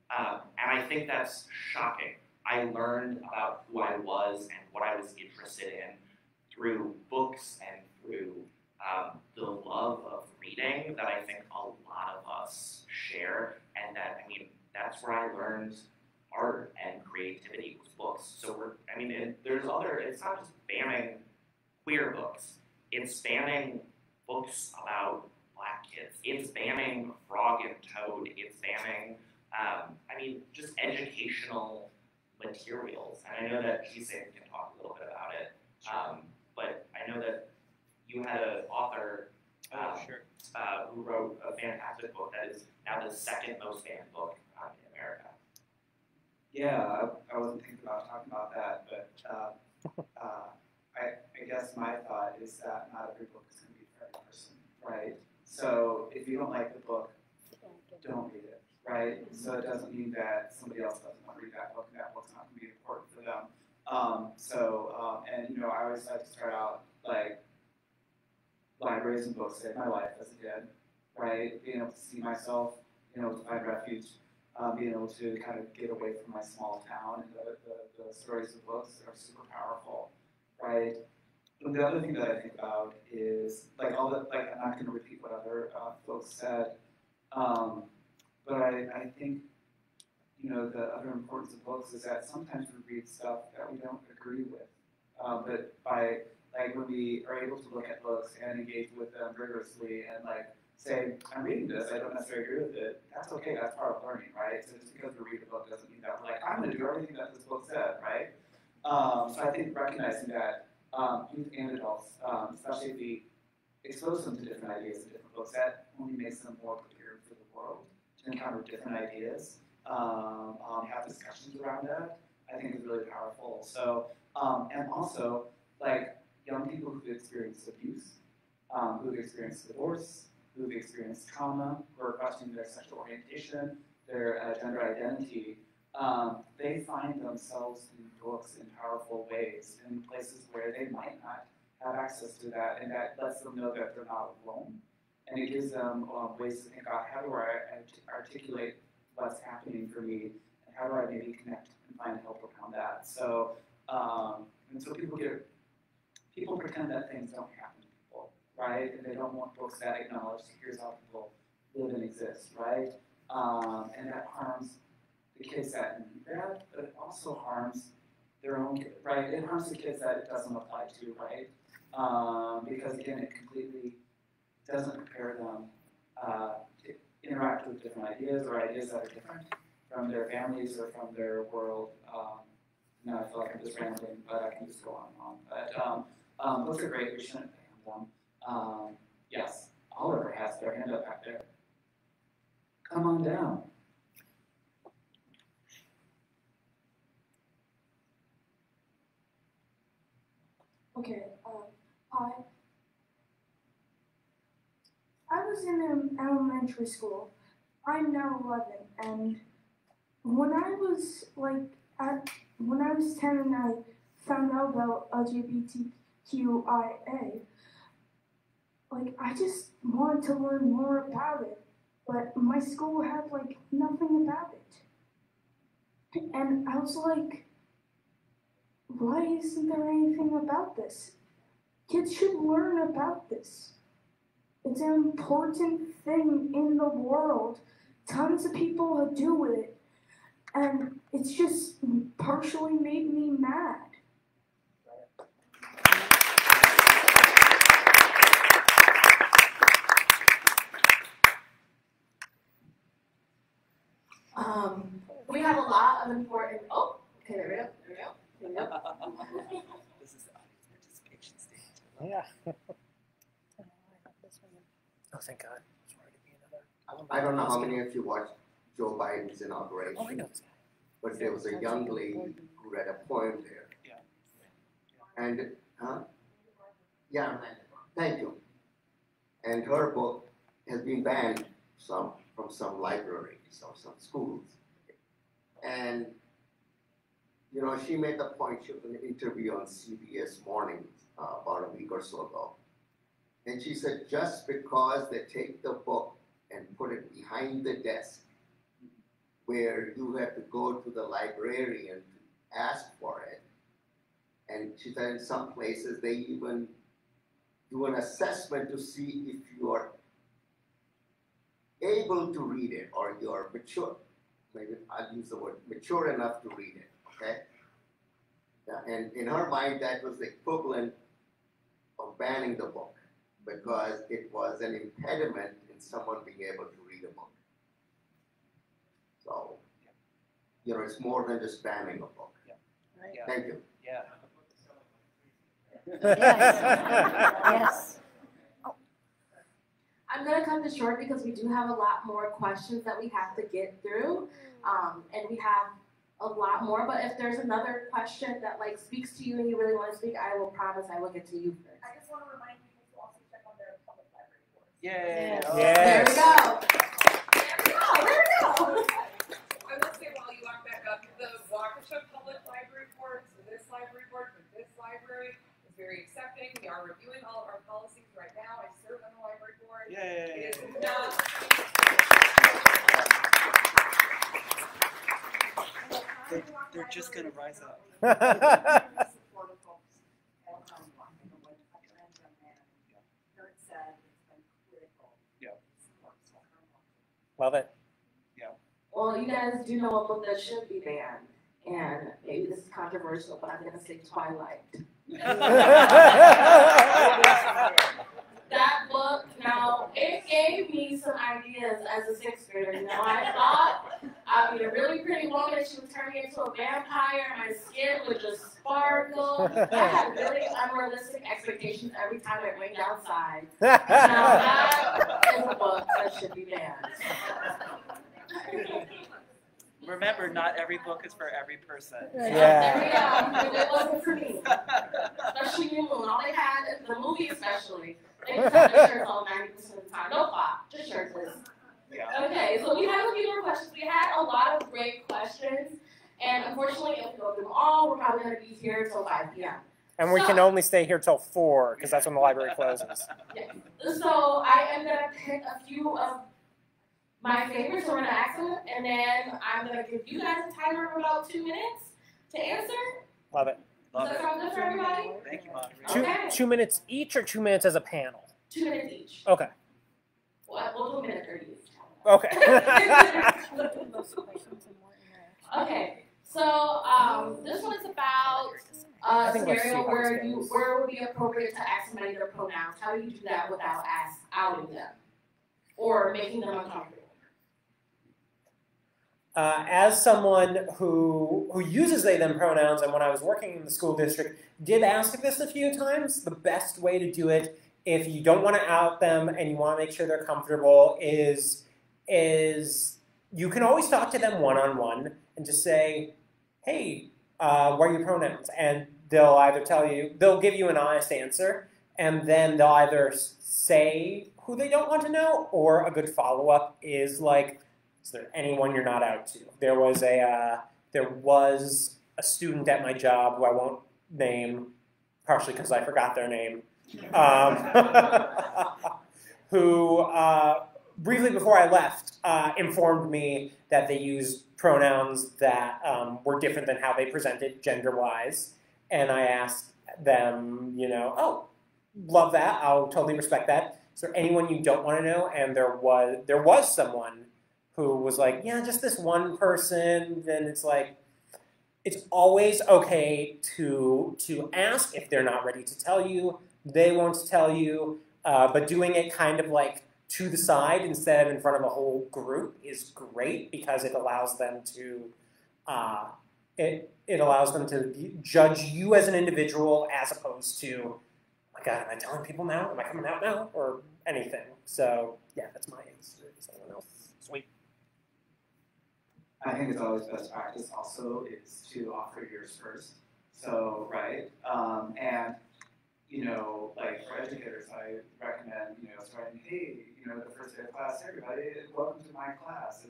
And I think that's shocking. I learned about who I was and what I was interested in through books and through the love of reading that I think a lot of us share. And that's where I learned art and creativity was books. So it's not just banning queer books. It's banning books about Black kids. It's banning Frog and Toad. It's banning, just educational materials. And I know that G-Safe can talk a little bit about it. But I know that you had an author who wrote a fantastic book that is now the second most banned book in America. Yeah, I wasn't thinking about talking about that, but I guess my thought is that not every book is going to be So if you don't like the book, don't read it, right? So it doesn't mean that somebody else doesn't want to read that book and that book's not going to be important for them. And you know, I always like to start out like libraries and books saved my life as a kid, right? Being able to see myself, you know, to find refuge, being able to kind of get away from my small town, and the stories of books are super powerful, right? And the other thing that I think about is like all the like I'm not going to repeat what other folks said, but I think, you know, the other importance of books is that sometimes we read stuff that we don't agree with, but by like when we are able to look at books and engage with them rigorously and like say, I'm reading this, I don't necessarily agree with it, that's okay, that's part of learning, right? So just because we read a book doesn't mean that we're like, I'm going to do everything that this book said, right? So I think recognizing that youth and adults, especially if we expose them to different ideas and different books, that only makes them more prepared for the world to encounter different ideas, have discussions around that, I think is really powerful. So, and also, like, young people who've experienced abuse, who've experienced divorce, who've experienced trauma, who are questioning their sexual orientation, their gender identity, they find themselves in books in powerful ways, in places where they might not have access to that, and that lets them know that they're not alone. And it gives them ways to think about, how do I articulate what's happening for me, and how do I maybe connect and find help around that. So, and so people pretend that things don't happen to people, right? And they don't want books that acknowledge, here's how people live and exist, right? And that harms the kids that need that, but it also harms their own kids, right? It harms the kids that it doesn't apply to, right? Because again, it completely doesn't prepare them to interact with different ideas or ideas that are different from their families or from their world. Now I feel like I'm just rambling, but I can just go on and on. But those are great. We shouldn't ban them. Yes, Oliver has their hand up back there. Come on down. Okay, I was in an elementary school. I'm now 11, and when I was when I was 10 and I found out about LGBTQIA, like I just wanted to learn more about it, but my school had like nothing about it. And I was like, why isn't there anything about this? Kids should learn about this. It's an important thing in the world. Tons of people do it. And it's just partially made me mad. We have a lot of important, okay, there we go. This is the audience participation stage. Yeah. Oh, thank God. Sorry to be another. I don't know how many of you watched Joe Biden's inauguration. Oh, I know this guy. But there was a young lady who read a poem there. Yeah. And, yeah, thank you. And her book has been banned from some libraries or some schools. And, you know, she made the point, she was in an interview on CBS Mornings about a week or so ago. And she said, just because they take the book and put it behind the desk, where you have to go to the librarian to ask for it. And she said in some places they even do an assessment to see if you are able to read it or you are mature. Maybe I'll use the word mature enough to read it, okay? And in her mind, that was the equivalent of banning the book because it was an impediment in someone being able to read a book. So, you know, it's more than just banning a book. Yeah. Thank you. Yeah. Yes. I'm going to cut this short because we do have a lot more questions that we have to get through, and we have a lot more, but if there's another question that like speaks to you and you really want to speak, I will promise I will get to you first. I just want to remind people to also check on their public library boards. Yay! Yes. There we go. There we go. I will say while you walk back up, the Waukesha Public Library Board, so this library board for this library is very accepting. We are reviewing all of our policies right now. I serve on the library board. Yay! It is not. They're just gonna rise up. Love it. Well, you guys do know a book that should be banned, and maybe this is controversial, but I'm gonna say Twilight. That book, now, it gave me some ideas as a sixth grader. You know, I thought I'd be a really pretty woman, she would turn me into a vampire, my skin would just sparkle. I had really unrealistic expectations every time it rained outside. Now that is a book that should be banned. Remember, not every book is for every person. There we go. It wasn't for me. Especially New Moon. All they had, the movie especially, they just had their shirts on 90% of the time. No plot, just shirtless. Okay, so we have a few more questions. We had a lot of great questions, and unfortunately, if we go through them all, we're probably going to be here until 5 p.m. And we can only stay here till 4 because that's when the library closes. Yeah. So I am going to pick a few of my favorites, so we're going to ask them, and then I'm going to give you guys a timer of about 2 minutes to answer. Love it. Does that sound good for everybody? Thank you, Mom. Okay. 2 minutes each or 2 minutes as a panel? 2 minutes each. Okay. We'll do a minute 30 each. Okay. Okay. So this one is about a scenario where it would be appropriate to ask somebody their pronouns. How do you do that without outing them or making them uncomfortable? As someone who uses they them pronouns, and when I was working in the school district, did ask this a few times, the best way to do it if you don't want to out them and you want to make sure they're comfortable is you can always talk to them one-on-one and just say, hey, what are your pronouns? And they'll either they'll give you an honest answer, and then they'll either say who they don't want to know, or a good follow-up is like, is there anyone you're not out to? There was a student at my job who I won't name, partially because I forgot their name, who briefly before I left informed me that they used pronouns that were different than how they presented gender-wise, and I asked them, oh, love that, I'll totally respect that. Is there anyone you don't want to know? And there was someone who was like, yeah, just this one person. Then it's like, it's always okay to ask if they're not ready to tell you. They won't tell you, but doing it kind of like to the side instead of in front of a whole group is great because it allows them to judge you as an individual as opposed to, oh my God, am I telling people now? Am I coming out now? Or anything. So yeah, that's my answer. Anyone else? Sweet. I think it's always best practice also is to offer yours first. So, right, and, like for educators, I recommend, starting, hey, the first day of class, hey, everybody, welcome to my class.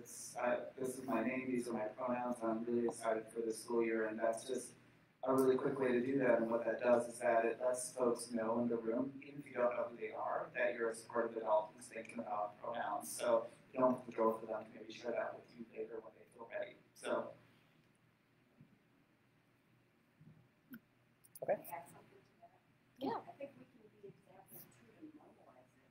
This is my name, these are my pronouns, I'm really excited for this school year, and that's just a really quick way to do that. And what that does is that it lets folks know in the room, even if you don't know who they are, that you're a supportive adult who's thinking about pronouns. So you don't have to go for them to maybe share that with you later when they feel ready. So. Okay. Yeah. I think we can be examples too and normalize it.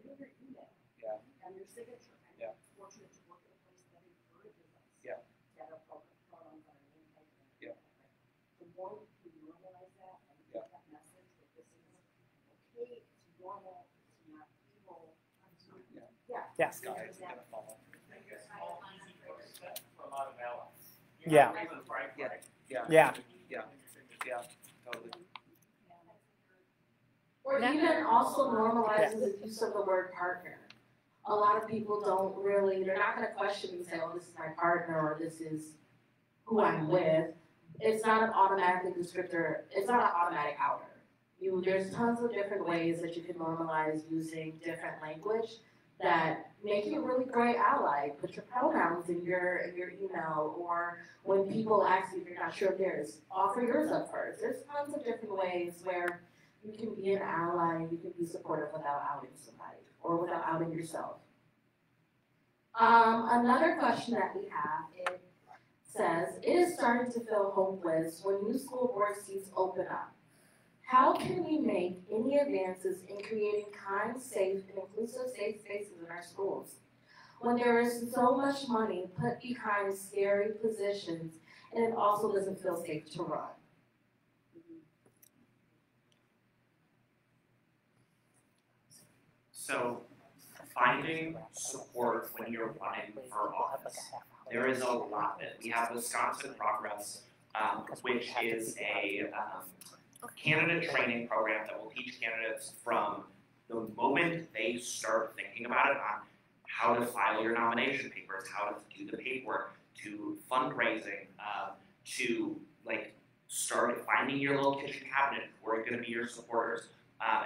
Read your email. Yeah. And your signature. Yeah. I'm fortunate to work at a place that encourages us. Yeah. To have pronouns on our name tag. Yeah. The more we normalize that and get that message that this is okay, it's normal, it's not evil. Yeah. Yeah. Sky is gonna follow. Yeah. Yeah. Yeah. Yeah. Totally. Or even also normalizes the use of the word partner. A lot of people they're not going to question and say, oh, this is my partner, or this is who I'm with. It's not an automatic descriptor, it's not an automatic outer. There's tons of different ways that you can normalize using different language that make you a really great ally. Put your pronouns in your email, or when people ask you if you're not sure of theirs, offer yours up first. There's tons of different ways where you can be an ally and you can be supportive without outing somebody or without outing yourself. Another question that we have, it says, it is starting to feel hopeless when new school board seats open up. How can we make any advances in creating kind, safe, and inclusive safe spaces in our schools when there is so much money put behind scary positions and it also doesn't feel safe to run? So, finding support when you're running for office. There is a lot of it. We have Wisconsin Progress, which is a candidate training program that will teach candidates from the moment they start thinking about it on how to file your nomination papers, how to do the paperwork, to fundraising, to like start finding your little kitchen cabinet who are going to be your supporters.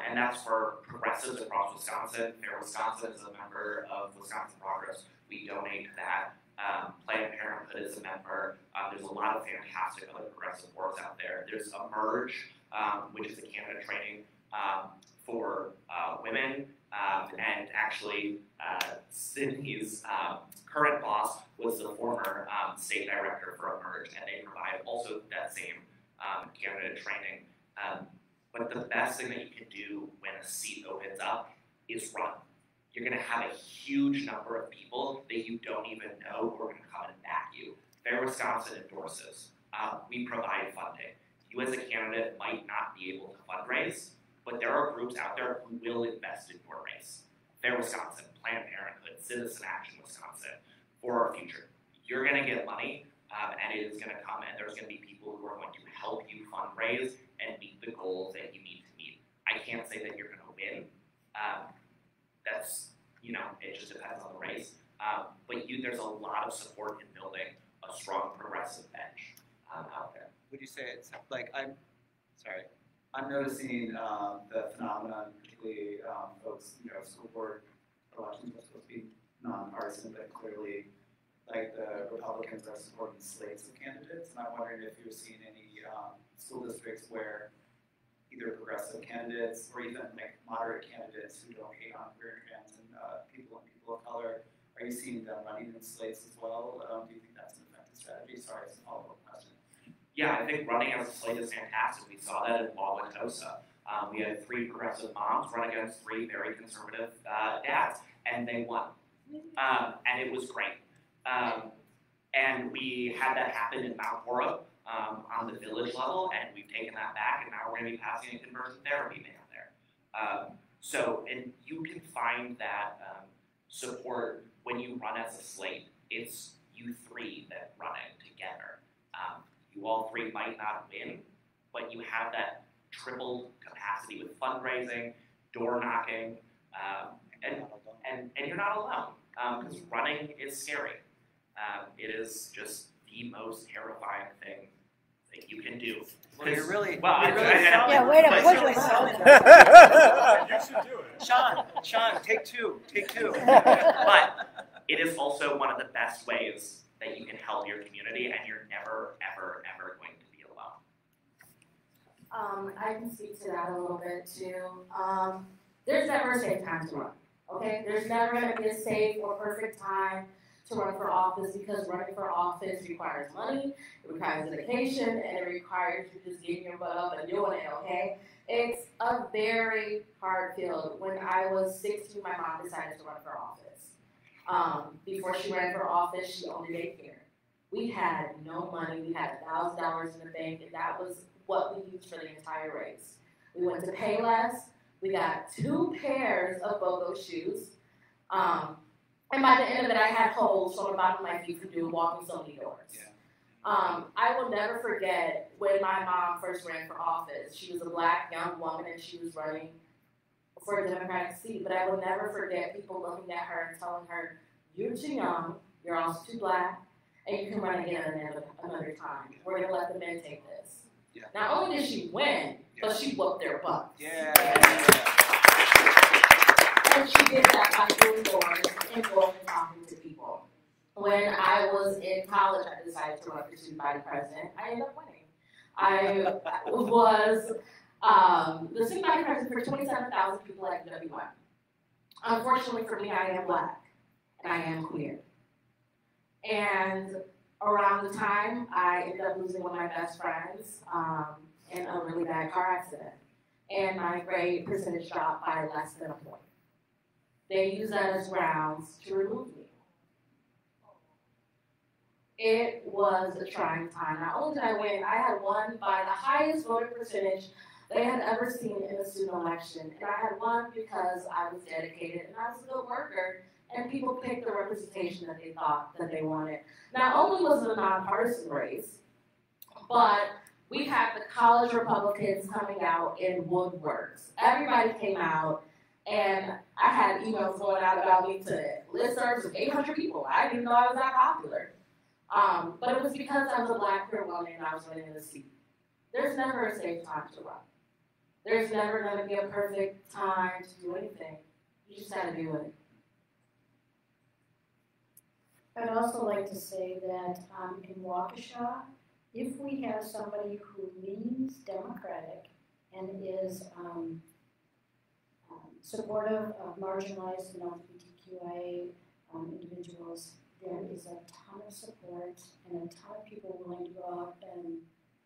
And that's for progressives across Wisconsin. Fair Wisconsin is a member of Wisconsin Progress. We donate to that. Planned Parenthood is a member. There's a lot of fantastic other progressive boards out there. There's Emerge, which is a candidate training for women. And actually, Sydney's current boss was the former state director for Emerge, and they provide also that same candidate training. But the best thing that you can do when a seat opens up is run. You're going to have a huge number of people that you don't even know who are going to come and back you. Fair Wisconsin endorses. We provide funding. You as a candidate might not be able to fundraise, but there are groups out there who will invest in your race. Fair Wisconsin, Planned Parenthood, Citizen Action Wisconsin, for our future. You're going to get money, and it is going to come, and there's going to be people who are going to help you fundraise and meet the goals that you need to meet. I can't say that you're going to win. That's, it just depends on the race. But there's a lot of support in building a strong progressive bench out there. Would you say it's like, I'm noticing the phenomenon, particularly folks, school board elections are supposed to be nonpartisan, but clearly, like the Republicans are supporting slates of candidates, and I'm wondering if you're seeing any school districts where either progressive candidates or even like moderate candidates who don't hate on queer and trans and people of color, are you seeing them running in slates as well? Do you think that's an effective strategy? Sorry, it's a follow-up question. Yeah, I think running as a slate is fantastic. We saw that in Waukesha. We had 3 progressive moms run against 3 very conservative dads, and they won. And it was great. And we had that happen in Mount Horeb on the village level, and we've taken that back, and now we're going to be passing a conversion therapy ban there. And you can find that support when you run as a slate. It's you 3 that run it together. You all 3 might not win, but you have that triple capacity with fundraising, door knocking, and you're not alone, because running is scary. It is just the most terrifying thing that you can do. Well, you're really, well, Yeah, way to push it. You should do it. Sean, take two. But it is also one of the best ways that you can help your community, and you're never, ever, ever going to be alone. I can speak to that a little bit too. There's never a safe time to run, okay? There's never going to be a safe or perfect time to run for office, because running for office requires money, it requires dedication, and it requires you just getting your butt up and doing it, okay? It's a very hard field. When I was 16, my mom decided to run for office. Before she ran for office, she owned a daycare. We had no money. We had $1,000 in the bank, and that was what we used for the entire race. We went to Payless. We got 2 pairs of BOGO shoes. And by the end of it, I had holes on the bottom of my feet from walking so many doors. Yeah. I will never forget when my mom first ran for office. She was a black young woman, and she was running for a Democratic seat. But I will never forget people looking at her and telling her, "You're too young, you're also too black, and you can run again another time. We're going to let the men take this." Yeah. Not only did she win, but she whooped their butts. Yeah. And she did that by doing doors and going and talking to people. When I was in college, I decided to run for student body president. I ended up winning. I was the student body president for 27,000 people at UW1. Unfortunately for me, I am Black and I am queer. And around the time, I ended up losing one of my best friends in a really bad car accident. And my grade percentage dropped by less than a point. They used that as grounds to remove me. It was a trying time. Not only did I win, I had won by the highest voter percentage they had ever seen in a student election. And I had won because I was dedicated and I was a good worker, and people picked the representation that they thought that they wanted. Not only was it a nonpartisan race, but we had the college Republicans coming out in woodworks. Everybody came out, and I had emails going out about me to listservs of 800 people. I didn't even know I was that popular. But it was because I was a Black queer woman and I was running in the seat. There's never a safe time to run. There's never going to be a perfect time to do anything. You just got to do it. I'd also like to say that in Waukesha, if we have somebody who leans Democratic and is supportive of marginalized and LGBTQIA individuals, there is a ton of support and a ton of people willing to go out and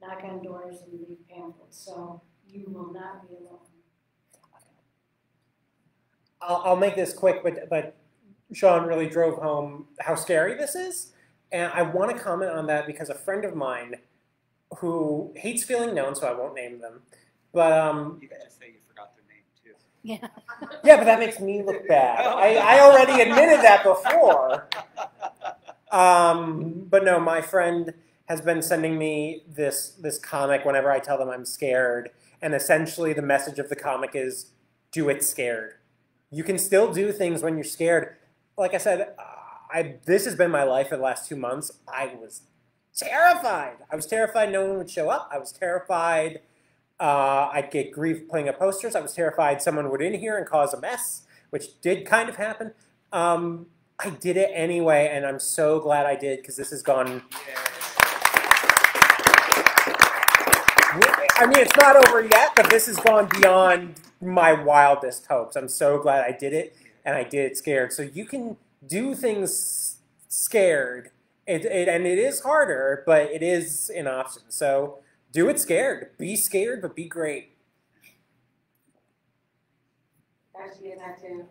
knock on doors and leave pamphlets. So you will not be alone. I'll make this quick, but Sean really drove home how scary this is. And I want to comment on that because a friend of mine who hates feeling known, so I won't name them, but You could just say you forgot their name too. yeah, but that makes me look bad. I already admitted that before. But no, my friend has been sending me this comic whenever I tell them I'm scared, and essentially the message of the comic is, do it scared. You can still do things when you're scared. Like I said, this has been my life for the last 2 months. I was terrified. I was terrified no one would show up. I was terrified I'd get grief putting up posters. I was terrified someone would in here and cause a mess, which did kind of happen. I did it anyway, and I'm so glad I did because this has gone... I mean, it's not over yet, but this has gone beyond my wildest hopes. I'm so glad I did it, and I did it scared. So you can do things scared, and it is harder, but it is an option. So do it scared. Be scared, but be great. That should be a tattoo.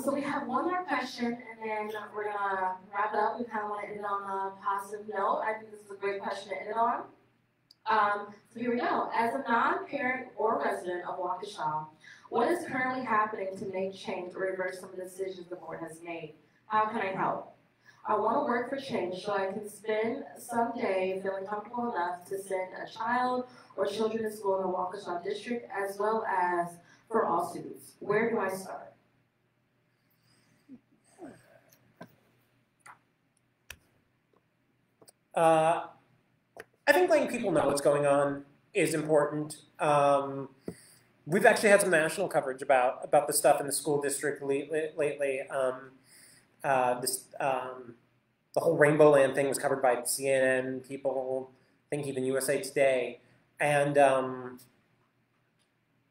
So we have one more question, and then we're going to wrap it up. We kind of want to end it on a positive note. I think this is a great question to end it on. So here we go. As a non-parent or resident of Waukesha, what is currently happening to make change or reverse some of the decisions the board has made? How can I help? I want to work for change so I can spend some day feeling comfortable enough to send a child or children to school in the Waukesha district, as well as for all students. Where do I start? I think letting people know what's going on is important. We've actually had some national coverage about the stuff in the school district lately. The whole Rainbow Land thing was covered by CNN, people, I think even USA Today. And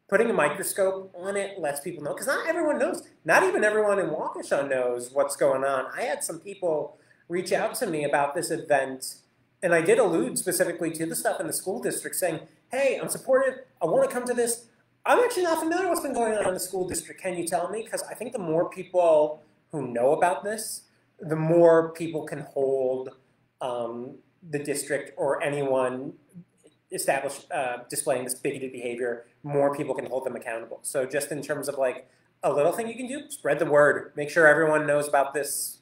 putting a microscope on it lets people know, because not everyone knows. Not even everyone in Waukesha knows what's going on. I had some people reach out to me about this event, and I did allude specifically to the stuff in the school district saying, hey, I'm supportive, I want to come to this. I'm actually not familiar with what's been going on in the school district. Can you tell me? Because I think the more people who know about this, the more people can hold the district or anyone displaying this bigoted behavior, more people can hold them accountable. So just in terms of like a little thing you can do, spread the word. Make sure everyone knows about this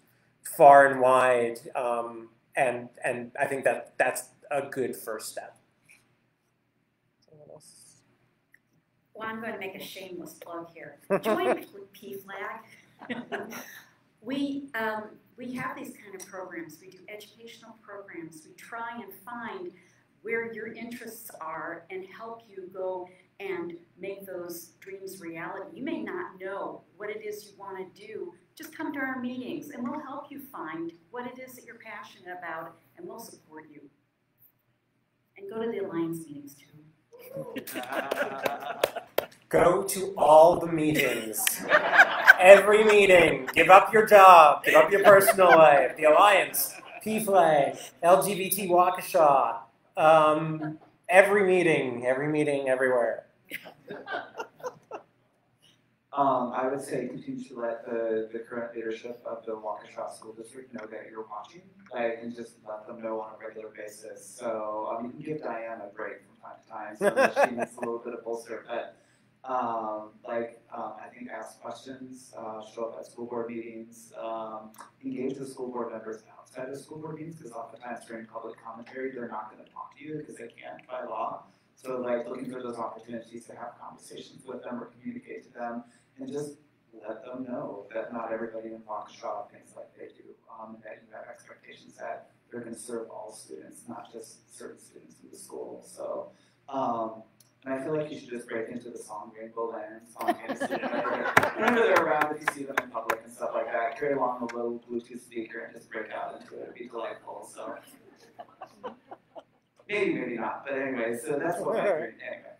far and wide. And I think that's a good first step. Someone else? Well, I'm going to make a shameless plug here. Join PFLAG. We have these kind of programs. We do educational programs. We try and find where your interests are and help you go and make those dreams reality. You may not know what it is you want to do. Just come to our meetings and we'll help you find what it is that you're passionate about and we'll support you. And go to the Alliance meetings too. Go to all the meetings. Every meeting. Give up your job. Give up your personal life. The Alliance, PFLAG, LGBT Waukesha. Every meeting, everywhere. I would say continue to let the current leadership of the Waukesha School District know that you're watching, like, and just let them know on a regular basis. So you can give Diane a break from time to time, so that she needs a little bit of bolster. But I think ask questions, show up at school board meetings, engage the school board members outside of school board meetings, because oftentimes during public commentary they're not going to talk to you because they can't by law. So like looking for those opportunities to have conversations with them or communicate to them, and just let them know that not everybody in Waukesha thinks like they do, and that you have expectations that they're going to serve all students, not just certain students in the school. So, and I feel like you should just break into the song Rainbow Land, song whenever they're around, if you see them in public and stuff like that, carry along a little Bluetooth speaker and just break out into it. It'd be delightful. So. Maybe not, but anyway, so that's what I'm doing anyway.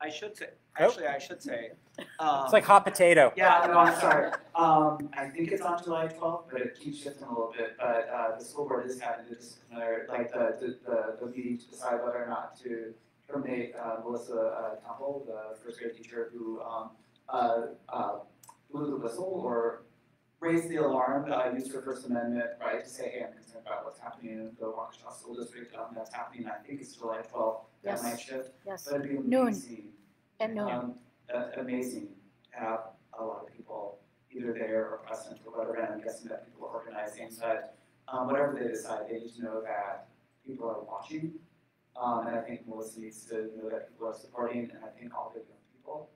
I should say, actually, I should say. It's like hot potato. Yeah, no, I'm sorry. I think it's on July 12th, but it keeps shifting a little bit. But the school board is having the disciplinary, like the meeting to decide whether or not to terminate Melissa Temple, the first grade teacher who blew the whistle or raised the alarm, used her First Amendment right to say, hey, I'm concerned about what's happening in the Waukesha School District. That's happening, I think it's July 12th, that night shift. Yes. But it'd be Noon. amazing. At noon. Amazing to have a lot of people either there or present or whatever, and I'm guessing that people are organizing. But whatever they decide, they need to know that people are watching. And I think Melissa needs to know that people are supporting, and I think all the young people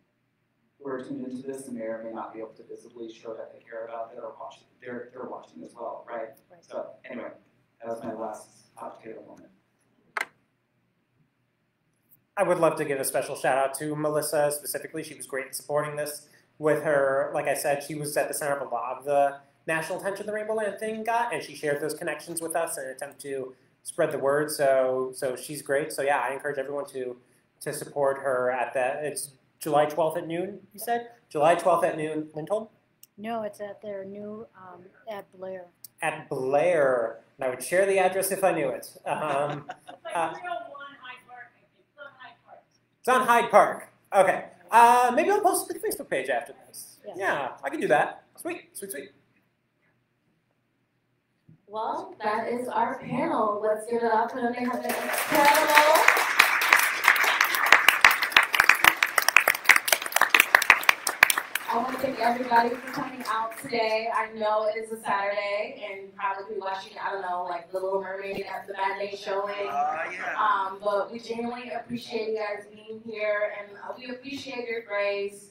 who are tuned into this and may or may not be able to visibly show that they care about it or watching, they're watching as well, right? So anyway, that was my last hot potato moment. I would love to give a special shout out to Melissa specifically. She was great in supporting this with her. Like I said, she was at the center of a lot of the national attention the Rainbow Land thing got, and she shared those connections with us in an attempt to spread the word. So she's great. So yeah, I encourage everyone to support her at that. It's July 12th at noon, you said? July 12th at noon, Lindholm? No, it's at their new, at Blair. At Blair. And I would share the address if I knew it. It's on Hyde Park. Okay. Maybe I'll post it to the Facebook page after this. Yes. Yeah, I can do that. Sweet. Well, that is our panel. Let's give it up for them. They have been incredible. I want to thank everybody for coming out today. I know it is a Saturday and probably be watching, I don't know, like The Little Mermaid at the matinee showing. But we genuinely appreciate you guys being here, and we appreciate your grace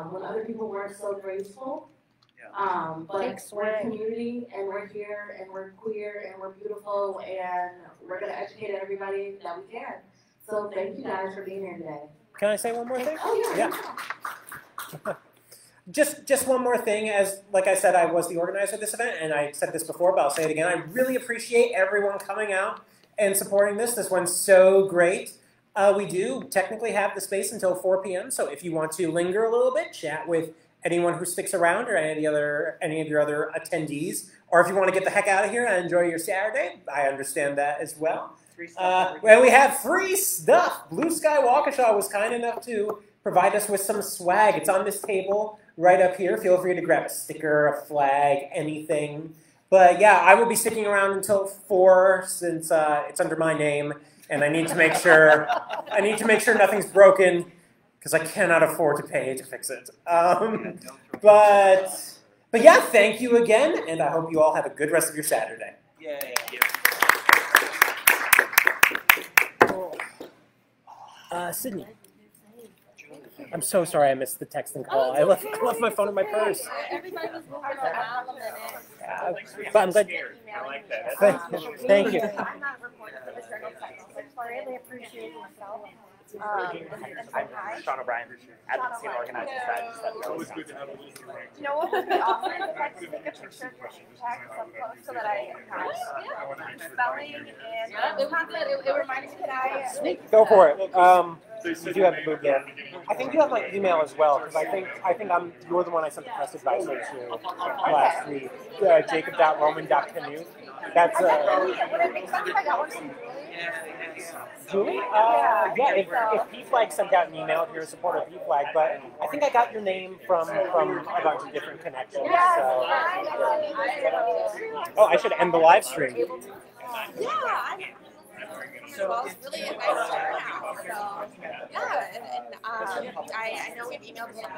when other people weren't so graceful. But we're a community, and we're here, and we're queer, and we're beautiful, and we're going to educate everybody that we can. So thank you guys for being here today. Can I say one more thing? Oh, yeah. Just one more thing. As like I said, I was the organizer of this event, and I said this before, but I'll say it again. I really appreciate everyone coming out and supporting this. This one's so great. We do technically have the space until 4 p.m., so if you want to linger a little bit, chat with anyone who sticks around or any of your other attendees, or if you want to get the heck out of here and enjoy your Saturday, I understand that as well. Well, we have free stuff. Blue Sky Waukesha was kind enough to provide us with some swag. It's on this table right up here. Feel free to grab a sticker, a flag, anything. But yeah, I will be sticking around until 4 since it's under my name, and I need to make sure nothing's broken because I cannot afford to pay to fix it. But yeah, thank you again, and I hope you all have a good rest of your Saturday. Yay. Sydney. I'm so sorry I missed the text and call. I left my phone in my purse. Everybody was moving around a minute. Yeah, but I'm glad. I like that. Thank you. I'm not reporting for the journal titles. I really appreciate yourself. I'm Sean O'Brien, advocacy and organizing strategist at Fair Wisconsin. You know what would be awesome if I could take a picture of your tag up close so that I have spelling and it reminds me that I Go for it. You do have the book yet. I think you have my email as well, because I think you're the one I sent the press advisory to last week. Jacob.roman.canoe. That's would it make sense if I got one from Julie? Julie? Yeah, if PFlag sent out an email if you're a supporter of PFlag, but I think I got your name from a bunch of different connections. So. Oh, I should end the live stream. Yeah. So it's really a nice turnout. So yeah, and I know we've emailed him in